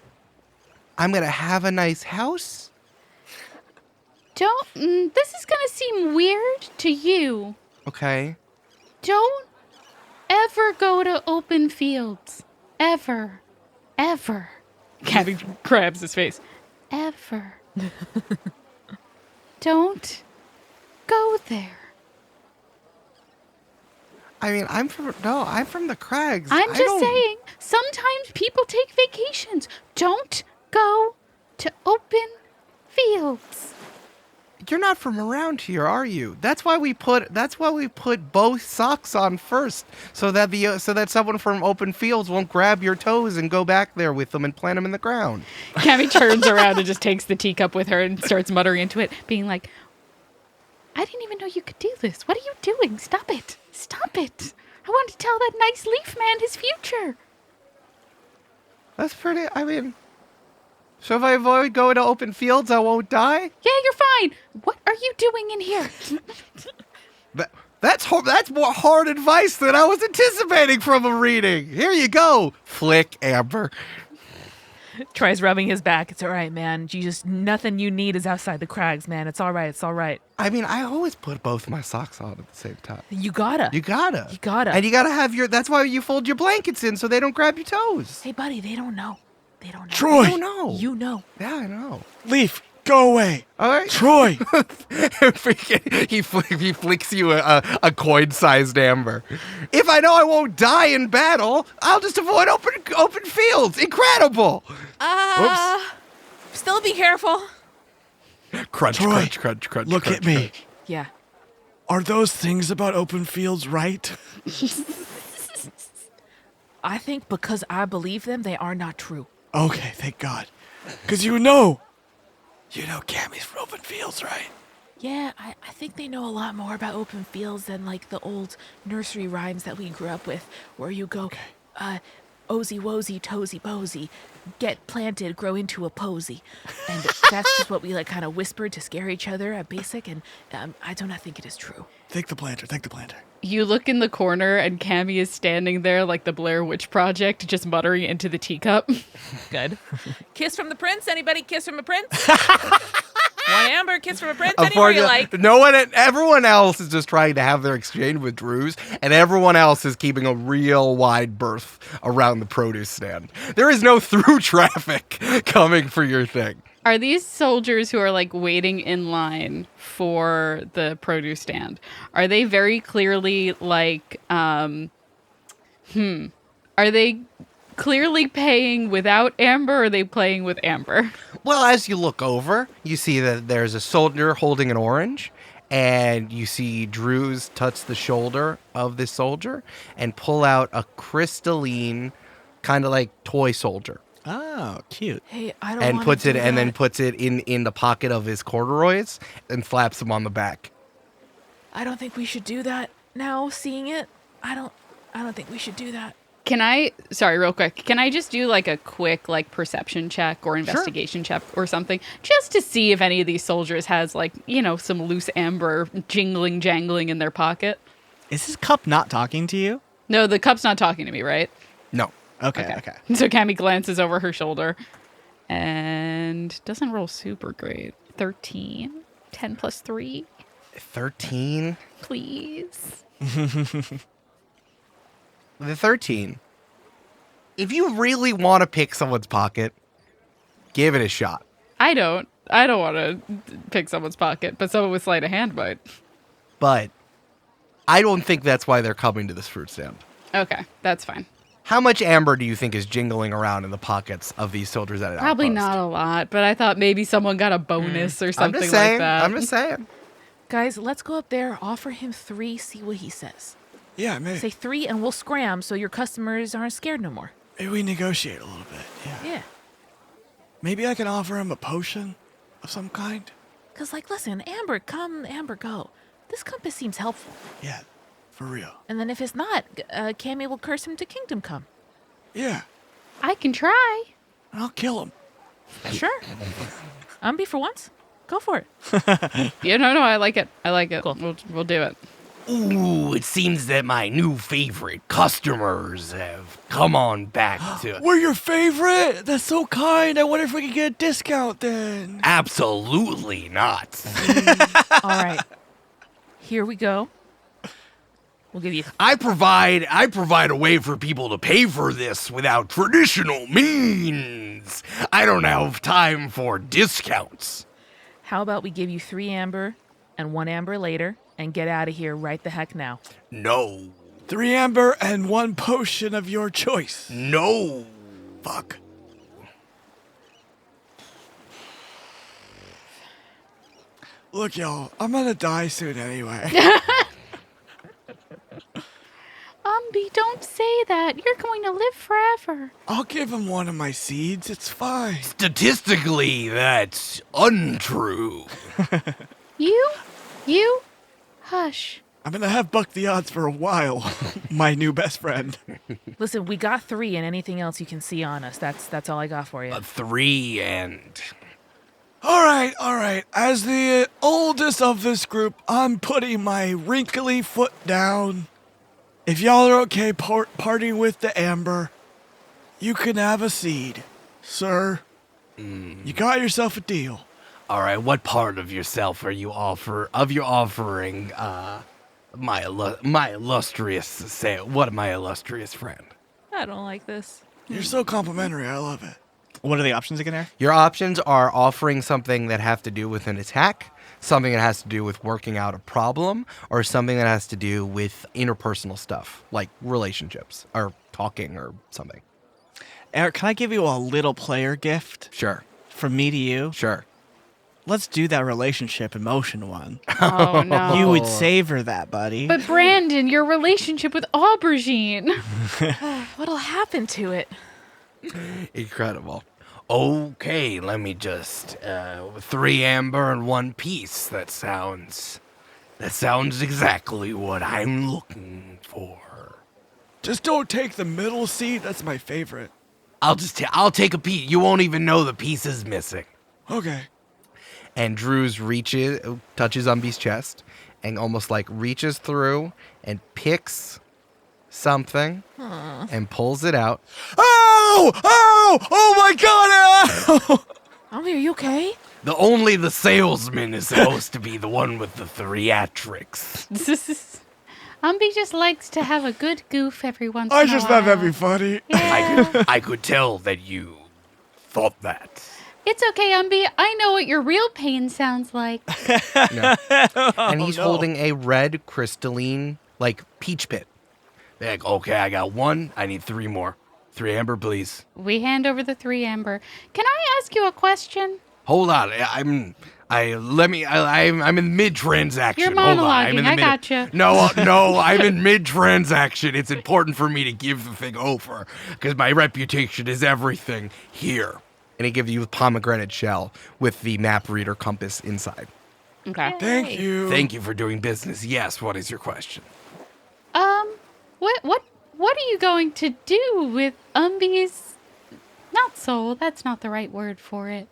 S1: I'm going to have a nice house?
S9: This is gonna seem weird to you.
S1: Okay.
S9: Don't ever go to open fields. Ever. Ever. Cabby grabs his face. Ever. Don't go there.
S1: I mean, I'm from the Crags.
S9: I'm just saying, sometimes people take vacations. Don't go to open fields.
S1: You're not from around here, are you? That's why we put both socks on first, so that someone from open fields won't grab your toes and go back there with them and plant them in the ground.
S9: Cammy turns around and just takes the teacup with her and starts muttering into it, being like, I didn't even know you could do this. What are you doing? Stop it. Stop it. I want to tell that nice leaf man his future.
S1: That's pretty. I mean, so if I avoid going to open fields, I won't die?
S9: Yeah, you're fine. What are you doing in here?
S1: That's more hard advice than I was anticipating from a reading. Here you go. Flick, Amber.
S5: Tries rubbing his back. It's all right, man. Nothing you need is outside the Crags, man. It's all right. It's all right.
S1: I mean, I always put both my socks on at the same time.
S5: You gotta.
S1: You gotta.
S5: And
S1: you gotta have that's why you fold your blankets in so they don't grab your toes.
S5: Hey, buddy, they don't know.
S8: Troy!
S1: I don't know.
S5: You know.
S1: Yeah, I know.
S8: Leaf, go away.
S1: All right.
S8: Troy!
S1: he flicks you a coin-sized amber. If I know I won't die in battle, I'll just avoid open fields. Incredible. Whoops.
S5: Still be careful.
S1: Crunch,
S8: Troy,
S1: crunch, crunch, crunch.
S8: Look
S1: crunch,
S8: at me.
S1: crunch.
S5: Yeah.
S8: Are those things about open fields right?
S5: I think because I believe them, they are not true.
S8: Okay, thank God. Because you know Cammy's from open fields, right?
S5: Yeah, I think they know a lot more about open fields than like the old nursery rhymes that we grew up with, where you go, Ozy wozy, tozy bozy, get planted, grow into a posy. And that's just what we like kind of whispered to scare each other at basic, and I do not think it is true.
S8: Thank the planter.
S9: You look in the corner and Cammy is standing there like the Blair Witch Project, just muttering into the teacup.
S5: Good. Kiss from the prince? Anybody kiss from a prince? One amber, kiss from a prince? Anybody like?
S1: Everyone else is just trying to have their exchange with Drews, and everyone else is keeping a real wide berth around the produce stand. There is no through traffic coming for your thing.
S9: Are these soldiers who are like waiting in line for the produce stand, are they very clearly like, are they clearly paying without amber, or are they playing with amber?
S1: Well, as you look over, you see that there's a soldier holding an orange, and you see Drews touch the shoulder of this soldier and pull out a crystalline, kind of like toy soldier.
S6: Oh, cute.
S5: Hey, I don't
S1: And
S5: wanna
S1: puts
S5: do
S1: it and then
S5: that.
S1: puts it in the pocket of his corduroys and flaps him on the back.
S5: I don't think we should do that now, seeing it. I don't think we should do that.
S9: Real quick, can I just do like a quick like perception check or investigation check or something, just to see if any of these soldiers has like, some loose amber jangling in their pocket?
S6: Is this cup not talking to you?
S9: No, the cup's not talking to me, right?
S1: No.
S6: Okay.
S9: So Cammy glances over her shoulder and doesn't roll super great. 13. 10 plus 3.
S1: 13?
S9: Please.
S1: The 13. If you really want to pick someone's pocket, give it a shot.
S9: I don't want to pick someone's pocket, but someone with sleight of hand might.
S1: But I don't think that's why they're coming to this fruit stand.
S9: Okay, that's fine.
S1: How much amber do you think is jingling around in the pockets of these soldiers at an
S9: Probably
S1: outpost?
S9: not a lot, but I thought maybe someone got a bonus or something like that.
S1: I'm just saying.
S5: Guys, let's go up there, offer him 3, see what he says.
S8: Yeah, maybe.
S5: Say 3 and we'll scram so your customers aren't scared no more.
S8: Maybe we negotiate a little bit. Yeah.
S5: Yeah.
S8: Maybe I can offer him a potion of some kind.
S5: Because, listen, amber come, amber go. This compass seems helpful.
S8: Yeah, for real.
S5: And then if it's not, Cammy will curse him to kingdom come.
S8: Yeah,
S9: I can try.
S8: I'll kill him.
S5: Sure. Umbi for once. Go for it.
S9: Yeah, no, I like it. I like it.
S5: Cool.
S9: We'll do it.
S10: Ooh, it seems that my new favorite customers have come on back to...
S8: We're your favorite. That's so kind. I wonder if we could get a discount then.
S10: Absolutely not.
S5: All right. Here we go. We'll give you...
S10: I provide a way for people to pay for this without traditional means. I don't have time for discounts.
S5: How about we give you 3 amber and 1 amber later and get out of here right the heck now?
S10: No.
S8: 3 amber and 1 potion of your choice.
S10: No.
S8: Fuck. Look, y'all, I'm gonna die soon anyway.
S9: Umbi, don't say that. You're going to live forever.
S8: I'll give him one of my seeds. It's fine.
S10: Statistically, that's untrue.
S9: You, hush.
S8: I'm gonna have buck the odds for a while. My new best friend.
S5: Listen, we got 3 and anything else you can see on us. That's all I got for you.
S10: 3 and...
S8: All right. As the oldest of this group, I'm putting my wrinkly foot down. If y'all are okay parting with the amber, you can have a seed, sir. You got yourself a deal.
S10: All right, what part of yourself are you offering, my illustrious my illustrious friend?
S5: I don't like this.
S8: You're so complimentary. I love it.
S6: What are the options again, Eric?
S1: Your options are offering something that have to do with an attack, something that has to do with working out a problem, or something that has to do with interpersonal stuff, like relationships, or talking, or something.
S6: Eric, can I give you a little player gift
S1: Sure.
S6: from me to you?
S1: Sure.
S6: Let's do that relationship emotion one.
S9: Oh, no.
S6: You would savor that, buddy.
S9: But Brandon, your relationship with Aubergine.
S5: What'll happen to it?
S1: Incredible.
S10: Okay, let me just 3 amber and 1 piece. That sounds exactly what I'm looking for.
S8: Just don't take the middle seat. That's my favorite.
S10: I'll take a piece. You won't even know the piece is missing.
S8: Okay.
S1: And Drews touches Umbi's chest, and almost like reaches through and picks something and pulls it out.
S8: Oh my God!
S5: Umbi, are you okay?
S10: Only the salesman is supposed to be the one with the theatrics.
S9: Umbi just likes to have a good goof every once in a
S8: I
S9: while.
S8: just thought that'd be funny.
S9: Yeah.
S10: I could tell that you thought that.
S9: It's okay, Umbi. I know what your real pain sounds like.
S1: And he's holding a red crystalline, like, peach pit.
S10: They're like, okay, I got 1. I need 3 more. 3 amber, please.
S9: We hand over the 3 amber. Can I ask you a question?
S10: Hold on. I'm in mid-transaction.
S9: You're
S10: Hold on.
S9: monologuing. I gotcha.
S10: No, I'm in mid-transaction. It's important for me to give the thing over because my reputation is everything here.
S1: And he gives you the pomegranate shell with the map reader compass inside.
S9: Okay.
S8: Thank you.
S10: Thank you for doing business. Yes, what is your question?
S9: What are you going to do with Umbi's, not soul, that's not the right word for it,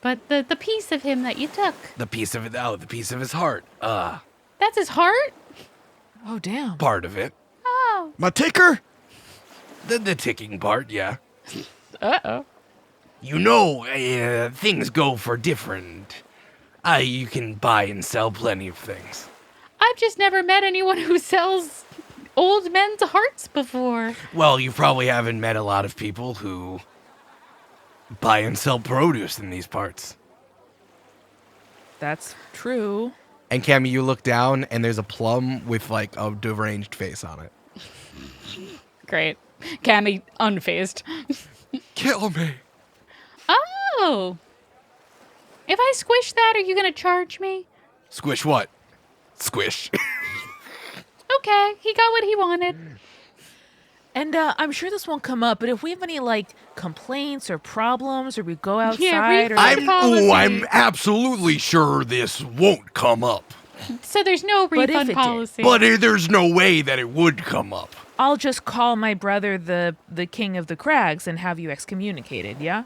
S9: but the piece of him that you took?
S10: The piece of his heart.
S9: That's his heart?
S5: Oh, damn.
S10: Part of it.
S9: Oh.
S8: My ticker?
S10: The ticking part, yeah.
S9: Uh-oh.
S10: You know, things go for different. You can buy and sell plenty of things.
S9: I've just never met anyone who sells old men's hearts before.
S10: Well, you probably haven't met a lot of people who buy and sell produce in these parts.
S5: That's true.
S1: And Cammy, you look down, and there's a plum with, like, a deranged face on it.
S9: Great. Cammy, unfazed.
S8: Kill me.
S9: Oh. If I squish that, are you going to charge me?
S10: Squish what? Squish.
S9: Okay, he got what he wanted.
S5: And I'm sure this won't come up, but if we have any, like, complaints or problems, or we go outside,
S9: Reef
S5: or...
S9: might-
S10: I'm absolutely sure this won't come up.
S9: So there's no
S5: But if
S9: refund
S5: it did.
S9: policy.
S10: But there's no way that it would come up.
S5: I'll just call my brother the king of the crags and have you excommunicated, yeah?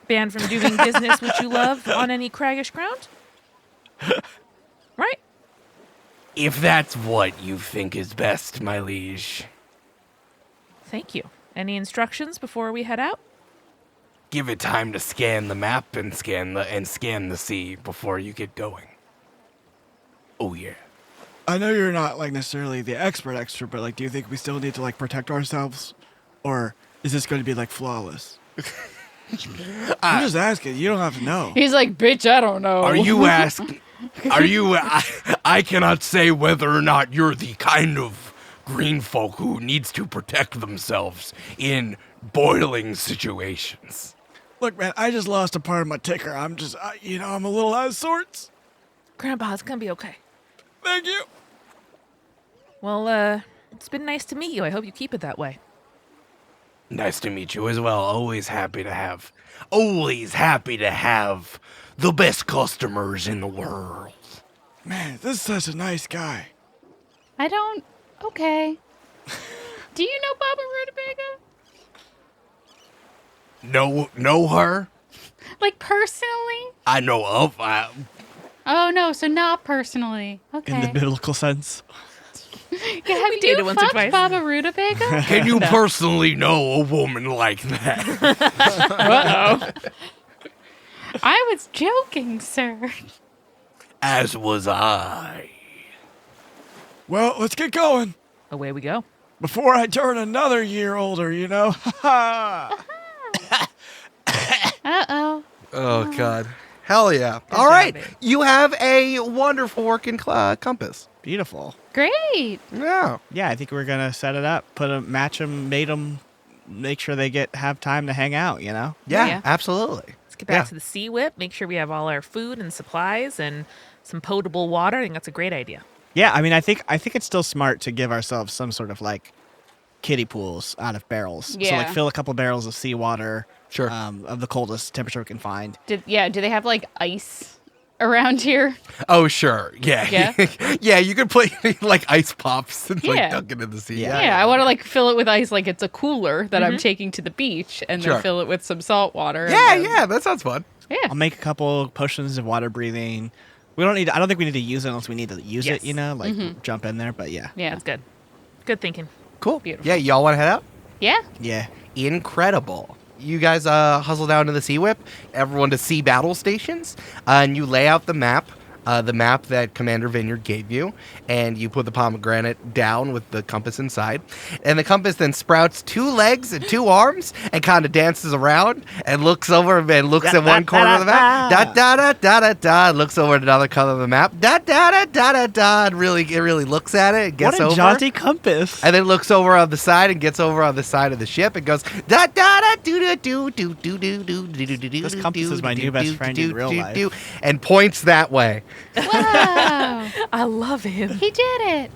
S5: Banned from doing business which you love on any craggish ground? Right?
S10: If that's what you think is best, my liege.
S5: Thank you. Any instructions before we head out?
S10: Give it time to scan the map and scan the sea before you get going. Oh yeah.
S8: I know you're not like necessarily the expert, but like, do you think we still need to like protect ourselves, or is this going to be like flawless? I'm just asking. You don't have to know.
S9: He's like, bitch, I don't know.
S10: Are you asking? I cannot say whether or not you're the kind of green folk who needs to protect themselves in boiling situations.
S8: Look, man, I just lost a part of my ticker. I'm just, I'm a little out of sorts.
S5: Grandpa, it's gonna be okay.
S8: Thank you.
S5: Well, it's been nice to meet you. I hope you keep it that way.
S10: Nice to meet you as well. Always happy to have the best customers in the world.
S8: Man, this is such a nice guy.
S9: I don't. Okay. Do you know Baba Rutabaga?
S10: Know her?
S9: Like personally?
S10: I know of.
S9: Oh no, so not personally. Okay.
S8: In the biblical sense.
S9: Yeah, have you
S5: dated once or
S9: fucked
S5: twice.
S9: Baba Rutabaga?
S10: Can you personally know a woman like that?
S9: Uh-oh. I was joking, sir.
S10: As was I.
S8: Well, let's get going
S5: Away we go.
S8: before I turn another year older.
S9: Uh-oh.
S1: Oh, God. Hell yeah. All right.
S5: babe.
S1: You have a wonderful working compass.
S6: Beautiful.
S9: Great.
S1: Yeah.
S6: Yeah, I think we're gonna set it up, match them, mate them, make sure they have time to hang out. You know.
S1: Yeah,
S5: Yeah.
S1: absolutely.
S5: Let's get back
S1: Yeah.
S5: to the sea whip. Make sure we have all our food and supplies and some potable water. I think that's a great idea.
S6: Yeah, I mean, I think it's still smart to give ourselves some sort of like kiddie pools out of barrels. So
S9: Yeah.
S6: like fill a couple barrels of seawater.
S1: Sure.
S6: Of the coldest temperature we can find.
S9: Do they have like ice around here?
S10: Oh, sure. Yeah.
S9: Yeah?
S10: Yeah, you could play like ice pops and
S9: Yeah.
S10: like dunk it in the sea.
S9: Yeah, I want to like fill it with ice like it's a cooler that I'm taking to the beach and
S10: Sure.
S9: then fill it with some salt water. and
S10: Yeah,
S9: then-
S10: yeah, that sounds fun.
S9: Yeah.
S6: I'll make a couple potions of water breathing. I don't think we need to use it unless we need to use
S5: Yes.
S6: it, like jump in there, but yeah.
S9: Yeah.
S5: That's good. Good thinking.
S1: Cool.
S9: Beautiful.
S1: Yeah, y'all want to head out?
S9: Yeah.
S6: Yeah.
S1: Incredible. You guys hustle down to the Sea Whip, everyone to sea battle stations, and you lay out the map that Commander Vineyard gave you, and you put the pomegranate down with the compass inside. And the compass then sprouts 2 legs and 2 arms and kind of dances around and looks over and looks at one corner of the map. Da da da da da da. Looks over at another color of the map. Da da da da da da. It really looks at it. And gets
S6: What a
S1: over.
S6: jaunty compass.
S1: And then looks over on the side and gets over on the side of the ship and goes da da da do do do do do do do do do.
S6: This compass is my new best friend in real life.
S1: And points that way.
S9: Wow.
S5: I love him.
S9: He did it.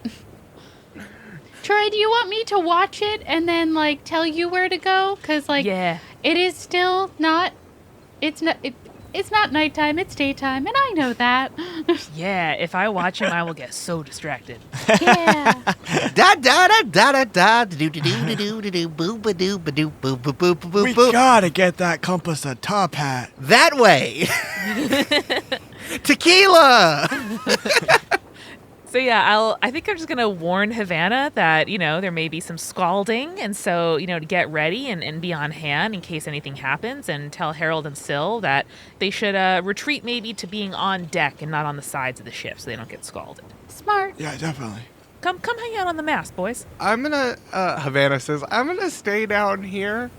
S9: Troy, do you want me to watch it and then like tell you where to go? Cause like
S5: Yeah.
S9: it is still not. It's not nighttime. It's daytime, and I know that.
S5: Yeah, if I watch him, I will get so distracted.
S9: Yeah.
S1: Da da da da da da do do do do do do boo ba doo ba doo boo boo boo boo
S8: We
S1: boo.
S8: gotta get that compass a top hat.
S1: That way. Tequila.
S5: So yeah, I think I'm just gonna warn Havana that there may be some scalding, and so to get ready and be on hand in case anything happens, and tell Harold and Syl that they should retreat maybe to being on deck and not on the sides of the ship so they don't get scalded.
S9: Smart.
S8: Yeah, definitely.
S5: Come hang out on the mast, boys.
S1: I'm gonna. Havana says I'm gonna stay down here.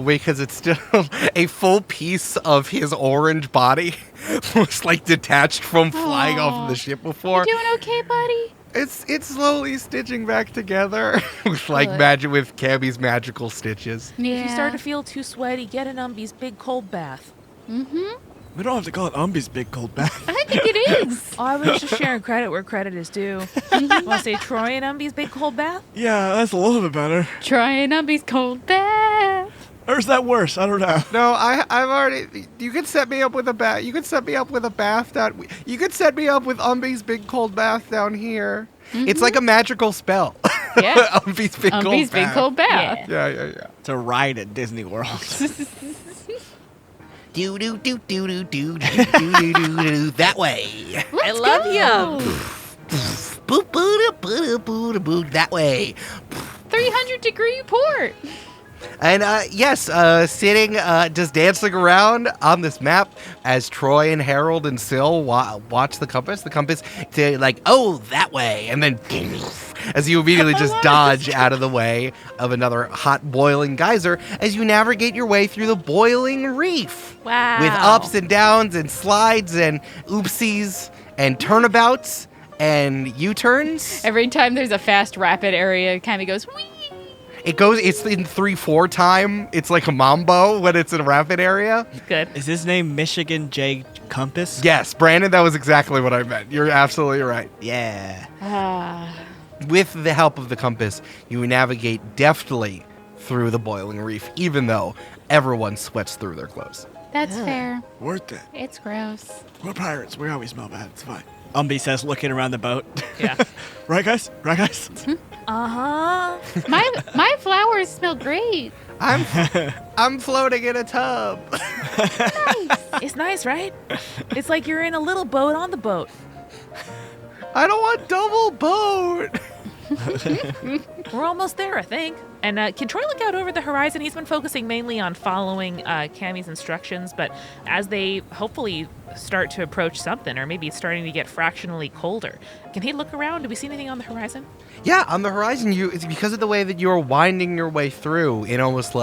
S1: Because it's still a full piece of his orange body was like detached from flying off of the ship before.
S9: You doing okay, buddy?
S1: It's slowly stitching back together with
S9: Good.
S1: with Cammy's magical stitches.
S9: Yeah.
S5: If you start to feel too sweaty, get an Umbi's big cold bath.
S8: We don't have to call it Umbi's big cold bath.
S9: I think it is.
S5: Oh, I was just sharing credit where credit is due. Want to say Troy and Umbi's big cold bath?
S8: Yeah, that's a little bit better.
S9: Trying Umbi's cold bath.
S8: Or is that worse? I don't know.
S1: No, I've already. You could set me up with a bath. You could set me up with a bath down. You could set me up with Umbi's big cold bath down here. It's like a magical spell.
S9: Yeah.
S1: Umbi's big cold
S9: Umbi's big
S1: bath.
S9: cold bath.
S1: Yeah.
S6: It's a ride at Disney World.
S1: Do do do do do do do do do that way.
S5: I love you.
S1: Boo boo boo boo boo that way.
S9: 300-degree port.
S1: And yes, sitting, just dancing around on this map as Troy and Harold and Syl watch the compass. The compass, to like, oh, that way, and then as you immediately just dodge out of the way of another hot boiling geyser as you navigate your way through the boiling reef.
S5: Wow.
S1: With ups and downs and slides and oopsies and turnabouts and U-turns.
S9: Every time there's a fast, rapid area, it kind of goes, wee.
S1: It's in 3/4 time. It's like a mambo when it's in a rapid area.
S5: Good.
S6: Is his name Michigan J. Compass?
S1: Yes, Brandon, that was exactly what I meant. You're absolutely right.
S6: Yeah.
S1: With the help of the compass, you navigate deftly through the boiling reef, even though everyone sweats through their clothes.
S9: That's fair.
S8: Worth it.
S9: It's gross.
S8: We're pirates. We always smell bad. It's fine.
S6: Umbi says, looking around the boat.
S5: Yeah.
S8: Right, guys? Right, guys?
S5: Uh-huh.
S9: My flowers smell great.
S1: I'm floating in a tub.
S5: It's nice, right? It's like you're in a little boat on the boat.
S1: I don't want double boat.
S5: We're almost there, I think. And can Troy look out over the horizon? He's been focusing mainly on following Cammy's instructions, but as they hopefully start to approach something, or maybe it's starting to get fractionally colder, can he look around? Do we see anything on the horizon?
S1: Yeah, on the horizon, it's because of the way that you're winding your way through in almost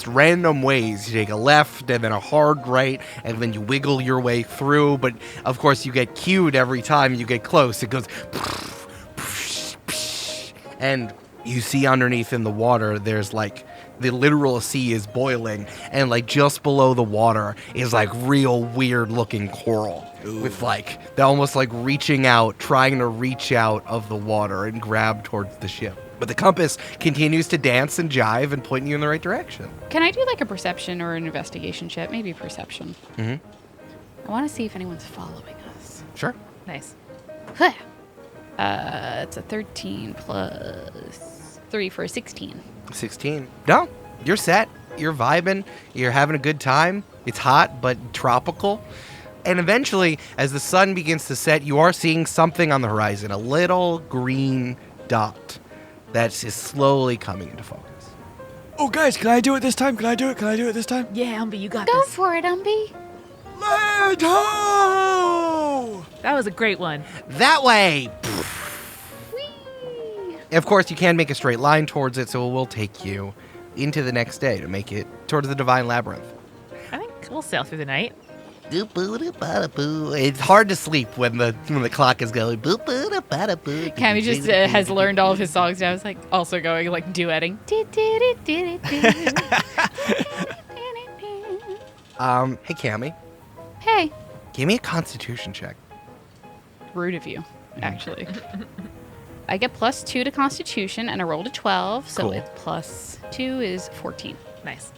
S1: random ways. You take a left and then a hard right, and then you wiggle your way through. But of course, you get cued every time you get close. It goes, and you see underneath in the water, there's like the literal sea is boiling, and like just below the water is like real weird looking coral. Ooh. With like they're almost like reaching out, trying to reach out of the water and grab towards the ship. But the compass continues to dance and jive and point you in the right direction.
S9: Can I do like a perception or an investigation check? Maybe perception.
S1: Mm-hmm.
S9: I want to see if anyone's following us.
S1: Sure.
S5: Nice.
S9: It's a 13 plus 3 for a 16.
S1: 16. No, you're set. You're vibing. You're having a good time. It's hot, but tropical. And eventually, as the sun begins to set, you are seeing something on the horizon, a little green dot that is slowly coming into focus.
S8: Oh, guys, can I do it this time? Can I do it this time?
S5: Yeah, Umbi, you got
S9: Go
S5: this.
S9: for it, Umbi.
S8: Land ho!
S5: That was a great one.
S1: That way!
S9: Whee!
S1: Of course, you can make a straight line towards it, so it will take you into the next day to make it towards the Divine Labyrinth.
S5: I think we'll sail through the night.
S1: It's hard to sleep when the clock is going.
S9: Cammy just has learned all of his songs now. I was like also going like duetting.
S1: Hey Cammy,
S9: Hey,
S1: give me a Constitution check.
S9: rude of you, actually. I get +2 to Constitution and I rolled a 12, so
S1: Cool.
S9: it's +2 is 14.
S5: Nice.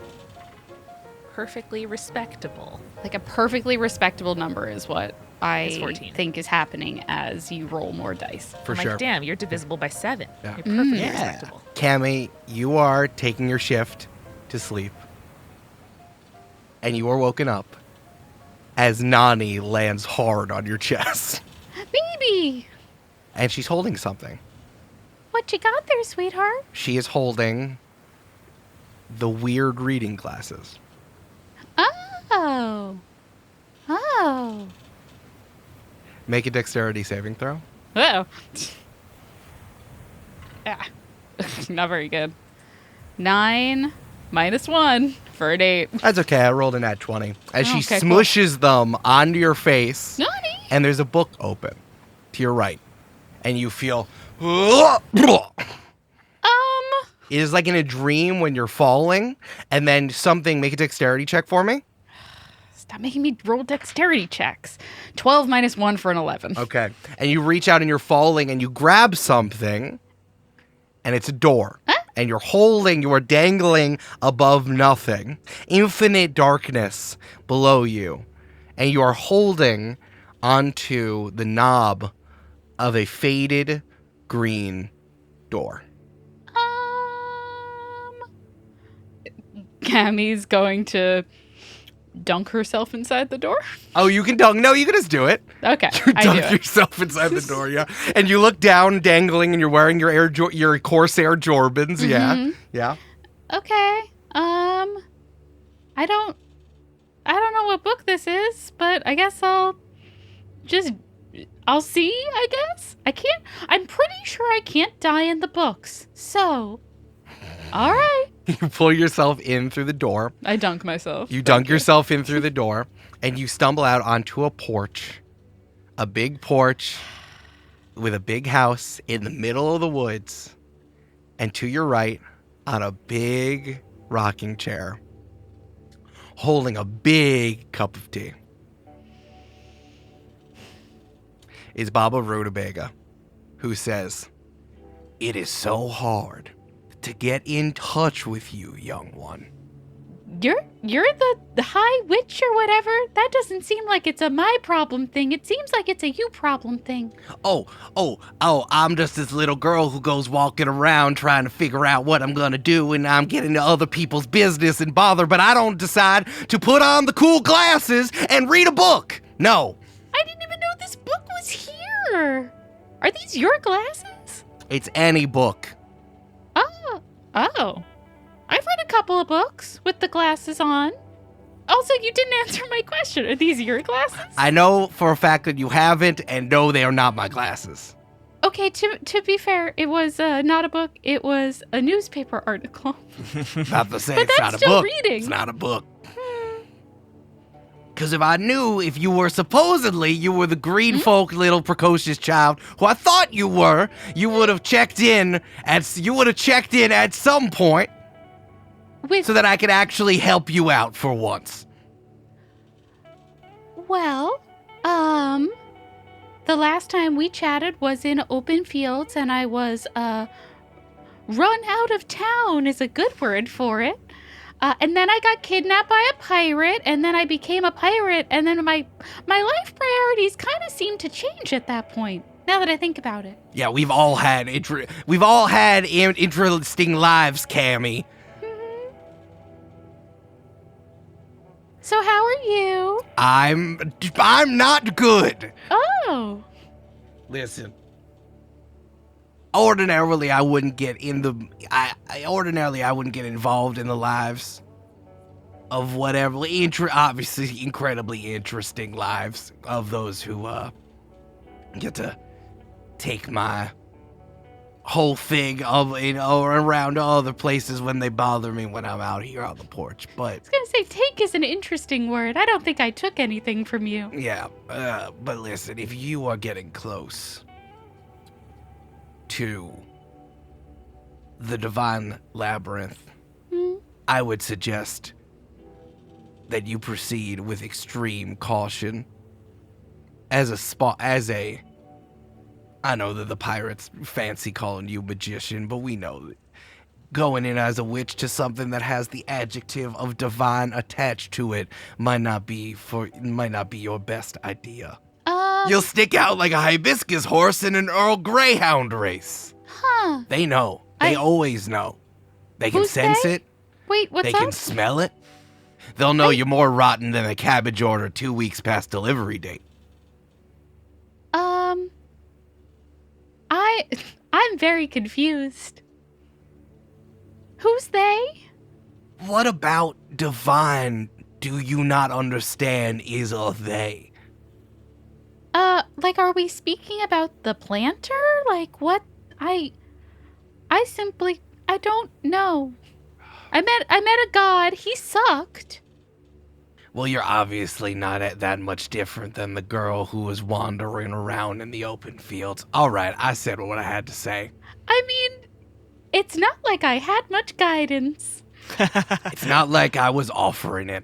S5: Perfectly respectable.
S9: Like a perfectly respectable number is what
S5: It's
S9: I
S5: 14.
S9: think is happening as you roll more dice.
S1: For
S5: I'm
S1: sure.
S5: like, damn, you're divisible by 7.
S1: Yeah.
S5: You're perfectly
S6: Yeah.
S5: respectable.
S1: Cammy, you are taking your shift to sleep. And you are woken up as Nani lands hard on your chest.
S9: Baby,
S1: And she's holding something.
S9: what you got there, sweetheart?
S1: She is holding the weird reading glasses.
S9: Oh. Oh.
S1: Make a dexterity saving throw.
S9: Uh-oh. Ah. Not very good. 9 minus 1 for an 8.
S1: That's okay. I rolled an at 20. As she
S9: Okay, cool.
S1: smushes them onto your face,
S9: Nani?
S1: and there's a book open to your right. And you feel... It is like in a dream when you're falling, and then something... Make a dexterity check for me.
S9: Stop making me roll dexterity checks. 12 minus 1 for an 11.
S1: Okay. And you reach out and you're falling, and you grab something, and it's a door. and you are dangling above nothing, infinite darkness below you, and you are holding onto the knob of a faded green door.
S9: Cammie's going to dunk herself inside the door.
S1: Oh, you can dunk. No, you can just do it.
S9: Okay,
S1: You
S9: I do
S1: dunk
S9: it.
S1: yourself inside the door, yeah. And you look down, dangling, and you're wearing your Corsair Jorbans,
S9: Mm-hmm.
S1: yeah.
S9: Okay. I don't know what book this is, but I guess I'll see, I guess. I'm pretty sure I can't die in the books. So, all right.
S1: You pull yourself in through the door.
S9: I dunk myself.
S1: You dunk yourself in through the door, and you stumble out onto a porch. A big porch with a big house in the middle of the woods. And to your right, on a big rocking chair, holding a big cup of tea, is Baba Rutabaga, who says, "It is so hard to get in touch with you, young one."
S9: You're the high witch or whatever? That doesn't seem like it's a my problem thing. It seems like it's a you problem thing.
S1: Oh, I'm just this little girl who goes walking around trying to figure out what I'm gonna do, and I'm getting into other people's business and bother, but I don't decide to put on the cool glasses and read a book. No.
S9: I didn't even know this book was here. Are these your glasses?
S1: It's any book.
S9: Oh. I've read a couple of books with the glasses on. Also, you didn't answer my question. Are these your glasses?
S1: I know for a fact that you haven't, and no, they are not my glasses.
S9: Okay, to be fair, it was not a book. It was a newspaper article.
S1: Not to say
S9: But
S1: it's
S9: that's
S1: not a
S9: still
S1: book.
S9: reading.
S1: It's not a book. Because if I knew if you were the green folk little precocious child who I thought you were, you would have checked in at some point so that I could actually help you out for once.
S9: Well, the last time we chatted was in open fields, and I was run out of town is a good word for it. And then I got kidnapped by a pirate, and then I became a pirate, and then my life priorities kind of seemed to change at that point. Now that I think about it.
S1: Yeah, we've all had interesting lives, Cammy.
S9: So how are you?
S1: I'm not good.
S9: Oh.
S1: Listen. Ordinarily, I wouldn't get involved in the lives of whatever, obviously incredibly interesting lives of those who get to take my whole thing around to other places when they bother me when I'm out here on the porch. But
S9: I was gonna say, take is an interesting word. I don't think I took anything from you.
S1: yeah, but listen, if you are getting close to the Divine Labyrinth, I would suggest that you proceed with extreme caution. I know that the pirates fancy calling you magician, but we know that going in as a witch to something that has the adjective of divine attached to it might not be your best idea. You'll stick out like a hibiscus horse in an Earl Greyhound race.
S9: Huh.
S1: They know. They always know. They can
S9: Who's
S1: sense
S9: they?
S1: it.
S9: Wait, what's
S1: They
S9: up?
S1: can smell it. They'll know you're more rotten than a cabbage order 2 weeks past delivery date.
S9: I'm very confused. Who's they?
S1: What about divine do you not understand is a they?
S9: Like, are we speaking about the planter? Like, what? I don't know. I met a god. He sucked.
S1: Well, you're obviously not that much different than the girl who was wandering around in the open fields. All right, I said what I had to say.
S9: I mean, it's not like I had much guidance.
S1: It's not like I was offering it.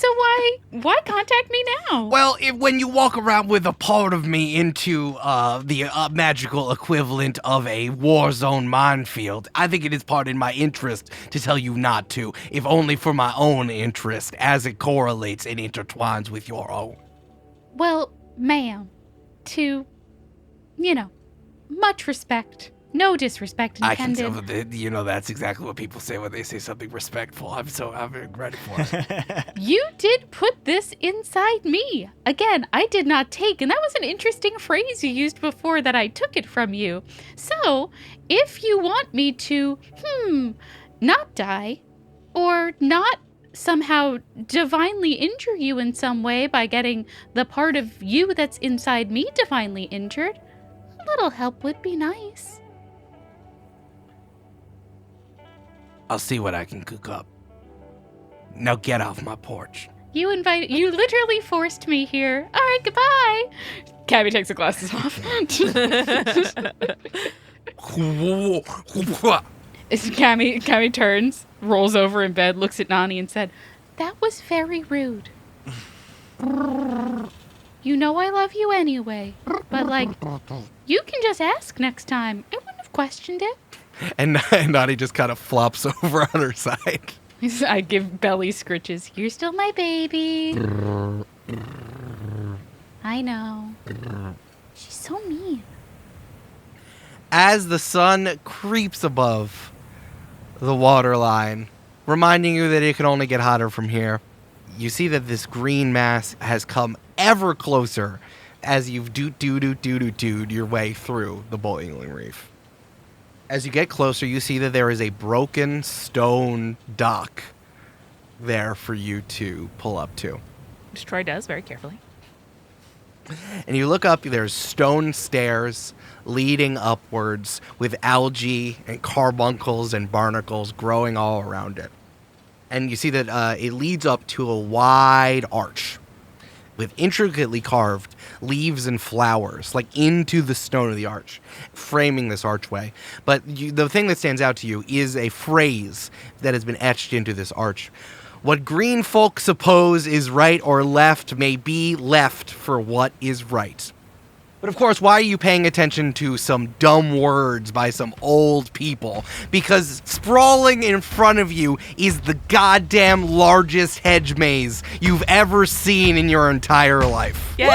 S9: So why contact me now?
S10: Well, when you walk around with a part of me into the magical equivalent of a war zone minefield, I think it is part in my interest to tell you not to, if only for my own interest, as it correlates and intertwines with your own.
S9: Well, ma'am, to, much respect. No disrespect intended.
S10: I can tell that's exactly what people say when they say something respectful. I'm ready for it.
S9: You did put this inside me. Again, I did not take, and that was an interesting phrase you used before that I took it from you. So, if you want me to, not die, or not somehow divinely injure you in some way by getting the part of you that's inside me divinely injured, a little help would be nice.
S10: I'll see what I can cook up. Now get off my porch.
S9: You literally forced me here. All right, goodbye. Cabby takes the glasses off. Cammy turns, rolls over in bed, looks at Nani and said, "That was very rude. You know I love you anyway, but you can just ask next time. I wouldn't have questioned it."
S10: And Nani just kind of flops over on her side.
S9: I give belly scritches. You're still my baby. I know. She's so mean.
S1: As the sun creeps above the waterline, reminding you that it can only get hotter from here, you see that this green mass has come ever closer as you've doot your way through the boiling reef. As you get closer, you see that there is a broken stone dock there for you to pull up to.
S5: Which Troy does very carefully.
S1: And you look up, there's stone stairs leading upwards with algae and carbuncles and barnacles growing all around it. And you see that it leads up to a wide arch with intricately carved leaves and flowers, into the stone of the arch, framing this archway. But the thing that stands out to you is a phrase that has been etched into this arch. What green folk suppose is right or left may be left for what is right. But of course, why are you paying attention to some dumb words by some old people? Because sprawling in front of you is the goddamn largest hedge maze you've ever seen in your entire life.
S5: Yay!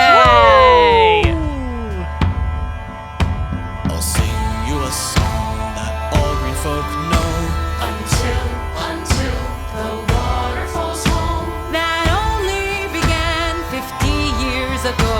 S2: I'll sing you a song that all green folk know.
S4: Until the water falls home. That only began 50 years ago.